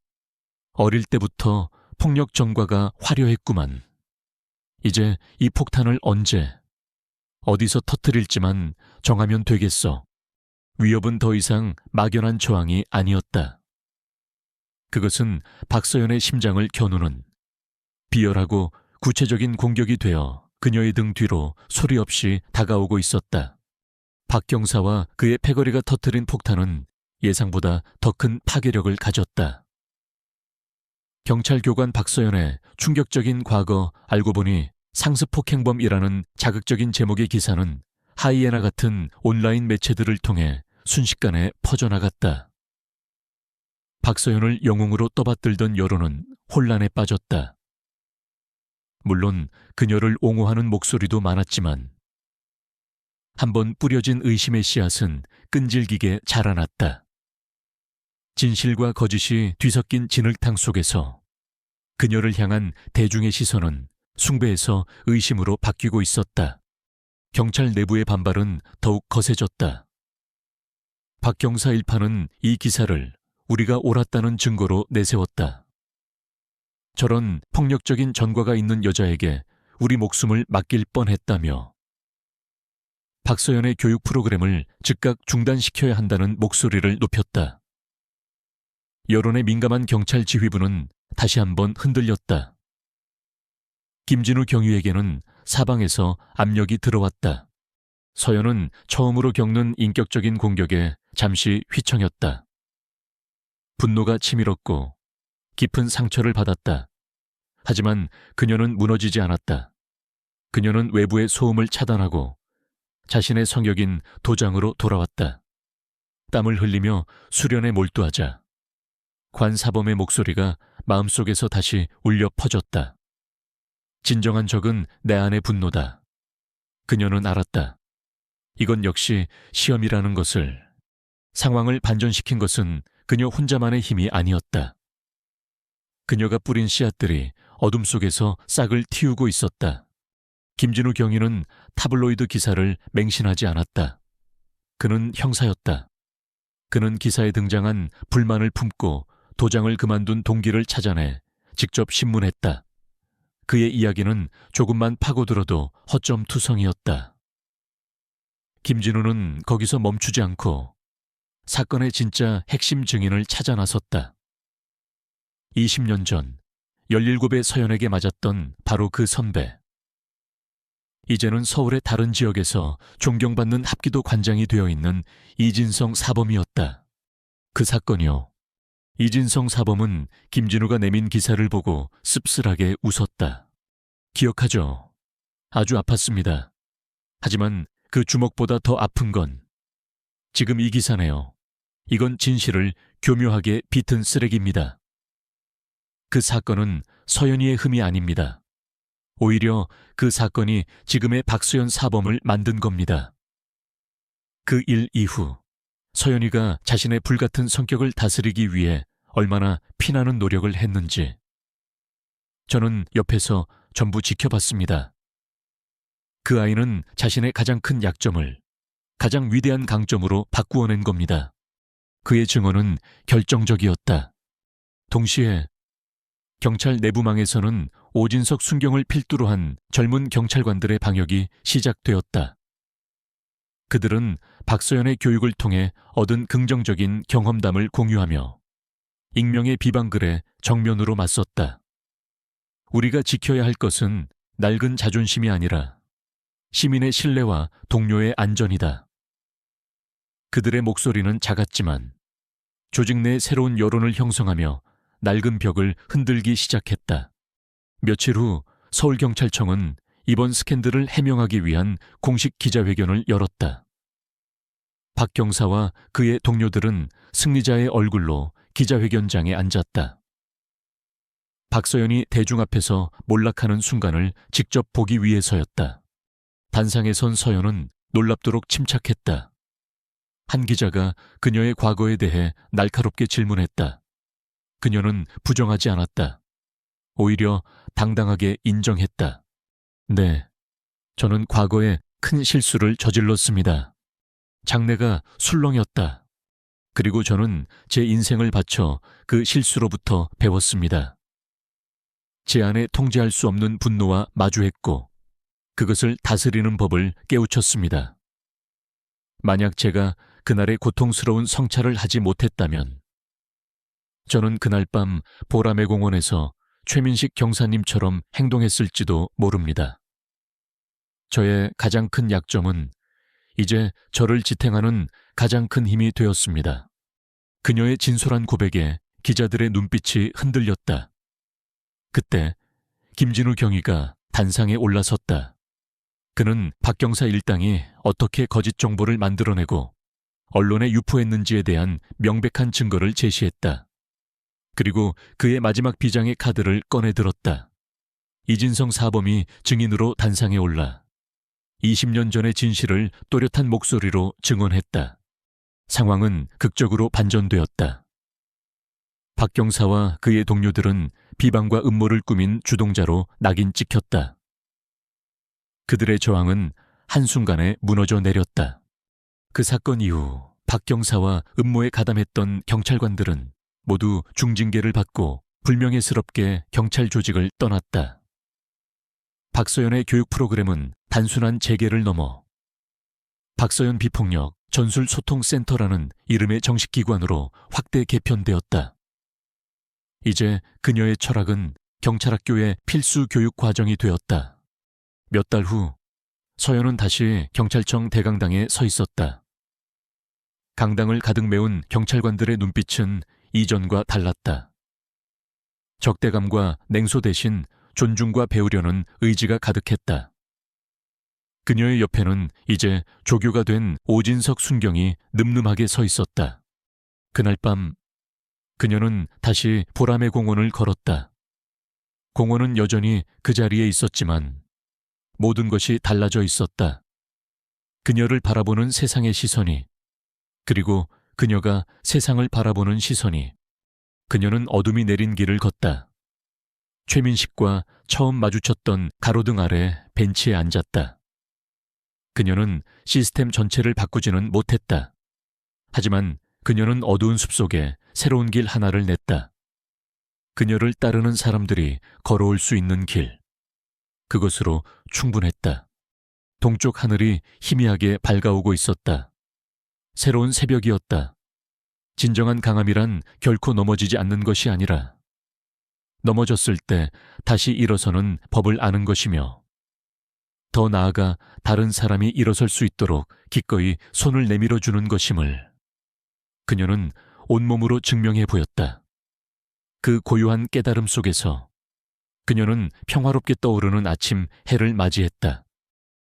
어릴 때부터 폭력 전과가 화려했구만. 이제 이 폭탄을 언제, 어디서 터뜨릴지만 정하면 되겠어. 위협은 더 이상 막연한 저항이 아니었다. 그것은 박서연의 심장을 겨누는 비열하고 구체적인 공격이 되어 그녀의 등 뒤로 소리 없이 다가오고 있었다. 박 경사와 그의 패거리가 터뜨린 폭탄은 예상보다 더 큰 파괴력을 가졌다. 경찰 교관 박서연의 충격적인 과거 알고 보니 상습폭행범이라는 자극적인 제목의 기사는 하이에나 같은 온라인 매체들을 통해 순식간에 퍼져나갔다. 박서연을 영웅으로 떠받들던 여론은 혼란에 빠졌다. 물론 그녀를 옹호하는 목소리도 많았지만 한번 뿌려진 의심의 씨앗은 끈질기게 자라났다. 진실과 거짓이 뒤섞인 진흙탕 속에서 그녀를 향한 대중의 시선은 숭배에서 의심으로 바뀌고 있었다. 경찰 내부의 반발은 더욱 거세졌다. 박 경사 일파는 이 기사를 우리가 옳았다는 증거로 내세웠다. 저런 폭력적인 전과가 있는 여자에게 우리 목숨을 맡길 뻔했다며 박서연의 교육 프로그램을 즉각 중단시켜야 한다는 목소리를 높였다. 여론에 민감한 경찰 지휘부는 다시 한번 흔들렸다. 김진우 경위에게는 사방에서 압력이 들어왔다. 서연은 처음으로 겪는 인격적인 공격에 잠시 휘청였다. 분노가 치밀었고 깊은 상처를 받았다. 하지만 그녀는 무너지지 않았다. 그녀는 외부의 소음을 차단하고 자신의 성역인 도장으로 돌아왔다. 땀을 흘리며 수련에 몰두하자 관사범의 목소리가 마음속에서 다시 울려 퍼졌다. 진정한 적은 내 안의 분노다. 그녀는 알았다. 이건 역시 시험이라는 것을. 상황을 반전시킨 것은 그녀 혼자만의 힘이 아니었다. 그녀가 뿌린 씨앗들이 어둠 속에서 싹을 틔우고 있었다. 김진우 경위는 타블로이드 기사를 맹신하지 않았다. 그는 형사였다. 그는 기사에 등장한 불만을 품고 도장을 그만둔 동기를 찾아내 직접 신문했다. 그의 이야기는 조금만 파고들어도 허점투성이었다. 김진우는 거기서 멈추지 않고 사건의 진짜 핵심 증인을 찾아 나섰다. 20년 전 17의 서연에게 맞았던 바로 그 선배. 이제는 서울의 다른 지역에서 존경받는 합기도 관장이 되어 있는 이진성 사범이었다. 그 사건이요. 이진성 사범은 김진우가 내민 기사를 보고 씁쓸하게 웃었다. 기억하죠? 아주 아팠습니다. 하지만 그 주먹보다 더 아픈 건 지금 이 기사네요. 이건 진실을 교묘하게 비튼 쓰레기입니다. 그 사건은 서연이의 흠이 아닙니다. 오히려 그 사건이 지금의 박서연 사범을 만든 겁니다. 그 일 이후 서연이가 자신의 불같은 성격을 다스리기 위해 얼마나 피나는 노력을 했는지 저는 옆에서 전부 지켜봤습니다. 그 아이는 자신의 가장 큰 약점을 가장 위대한 강점으로 바꾸어낸 겁니다. 그의 증언은 결정적이었다. 동시에 경찰 내부망에서는 오진석 순경을 필두로 한 젊은 경찰관들의 방역이 시작되었다. 그들은 박서연의 교육을 통해 얻은 긍정적인 경험담을 공유하며 익명의 비방글에 정면으로 맞섰다. 우리가 지켜야 할 것은 낡은 자존심이 아니라 시민의 신뢰와 동료의 안전이다. 그들의 목소리는 작았지만 조직 내 새로운 여론을 형성하며 낡은 벽을 흔들기 시작했다. 며칠 후 서울경찰청은 이번 스캔들을 해명하기 위한 공식 기자회견을 열었다. 박 경사와 그의 동료들은 승리자의 얼굴로 기자회견장에 앉았다. 박서연이 대중 앞에서 몰락하는 순간을 직접 보기 위해서였다. 단상에 선 서연은 놀랍도록 침착했다. 한 기자가 그녀의 과거에 대해 날카롭게 질문했다. 그녀는 부정하지 않았다. 오히려 당당하게 인정했다. 네, 저는 과거에 큰 실수를 저질렀습니다. 장래가 술렁이었다. 그리고 저는 제 인생을 바쳐 그 실수로부터 배웠습니다. 제 안에 통제할 수 없는 분노와 마주했고 그것을 다스리는 법을 깨우쳤습니다. 만약 제가 그날의 고통스러운 성찰을 하지 못했다면 저는 그날 밤 보라매 공원에서 최민식 경사님처럼 행동했을지도 모릅니다. 저의 가장 큰 약점은 이제 저를 지탱하는 가장 큰 힘이 되었습니다. 그녀의 진솔한 고백에 기자들의 눈빛이 흔들렸다. 그때 김진우 경위가 단상에 올라섰다. 그는 박경사 일당이 어떻게 거짓 정보를 만들어내고 언론에 유포했는지에 대한 명백한 증거를 제시했다. 그리고 그의 마지막 비장의 카드를 꺼내들었다. 이진성 사범이 증인으로 단상에 올라 20년 전의 진실을 또렷한 목소리로 증언했다. 상황은 극적으로 반전되었다. 박경사와 그의 동료들은 비방과 음모를 꾸민 주동자로 낙인 찍혔다. 그들의 저항은 한순간에 무너져 내렸다. 그 사건 이후 박경사와 음모에 가담했던 경찰관들은 모두 중징계를 받고 불명예스럽게 경찰 조직을 떠났다. 박서연의 교육 프로그램은 단순한 재계를 넘어 박서연 비폭력 전술소통센터라는 이름의 정식 기관으로 확대 개편되었다. 이제 그녀의 철학은 경찰학교의 필수 교육 과정이 되었다. 몇 달 후 서연은 다시 경찰청 대강당에 서 있었다. 강당을 가득 메운 경찰관들의 눈빛은 이전과 달랐다. 적대감과 냉소 대신 존중과 배우려는 의지가 가득했다. 그녀의 옆에는 이제 조교가 된 오진석 순경이 늠름하게 서 있었다. 그날 밤 그녀는 다시 보라매 공원을 걸었다. 공원은 여전히 그 자리에 있었지만 모든 것이 달라져 있었다. 그녀를 바라보는 세상의 시선이, 그리고 그녀가 세상을 바라보는 시선이. 그녀는 어둠이 내린 길을 걷다. 최민식과 처음 마주쳤던 가로등 아래 벤치에 앉았다. 그녀는 시스템 전체를 바꾸지는 못했다. 하지만 그녀는 어두운 숲속에 새로운 길 하나를 냈다. 그녀를 따르는 사람들이 걸어올 수 있는 길. 그것으로 충분했다. 동쪽 하늘이 희미하게 밝아오고 있었다. 새로운 새벽이었다. 진정한 강함이란 결코 넘어지지 않는 것이 아니라 넘어졌을 때 다시 일어서는 법을 아는 것이며 더 나아가 다른 사람이 일어설 수 있도록 기꺼이 손을 내밀어 주는 것임을 그녀는 온몸으로 증명해 보였다. 그 고요한 깨달음 속에서 그녀는 평화롭게 떠오르는 아침 해를 맞이했다.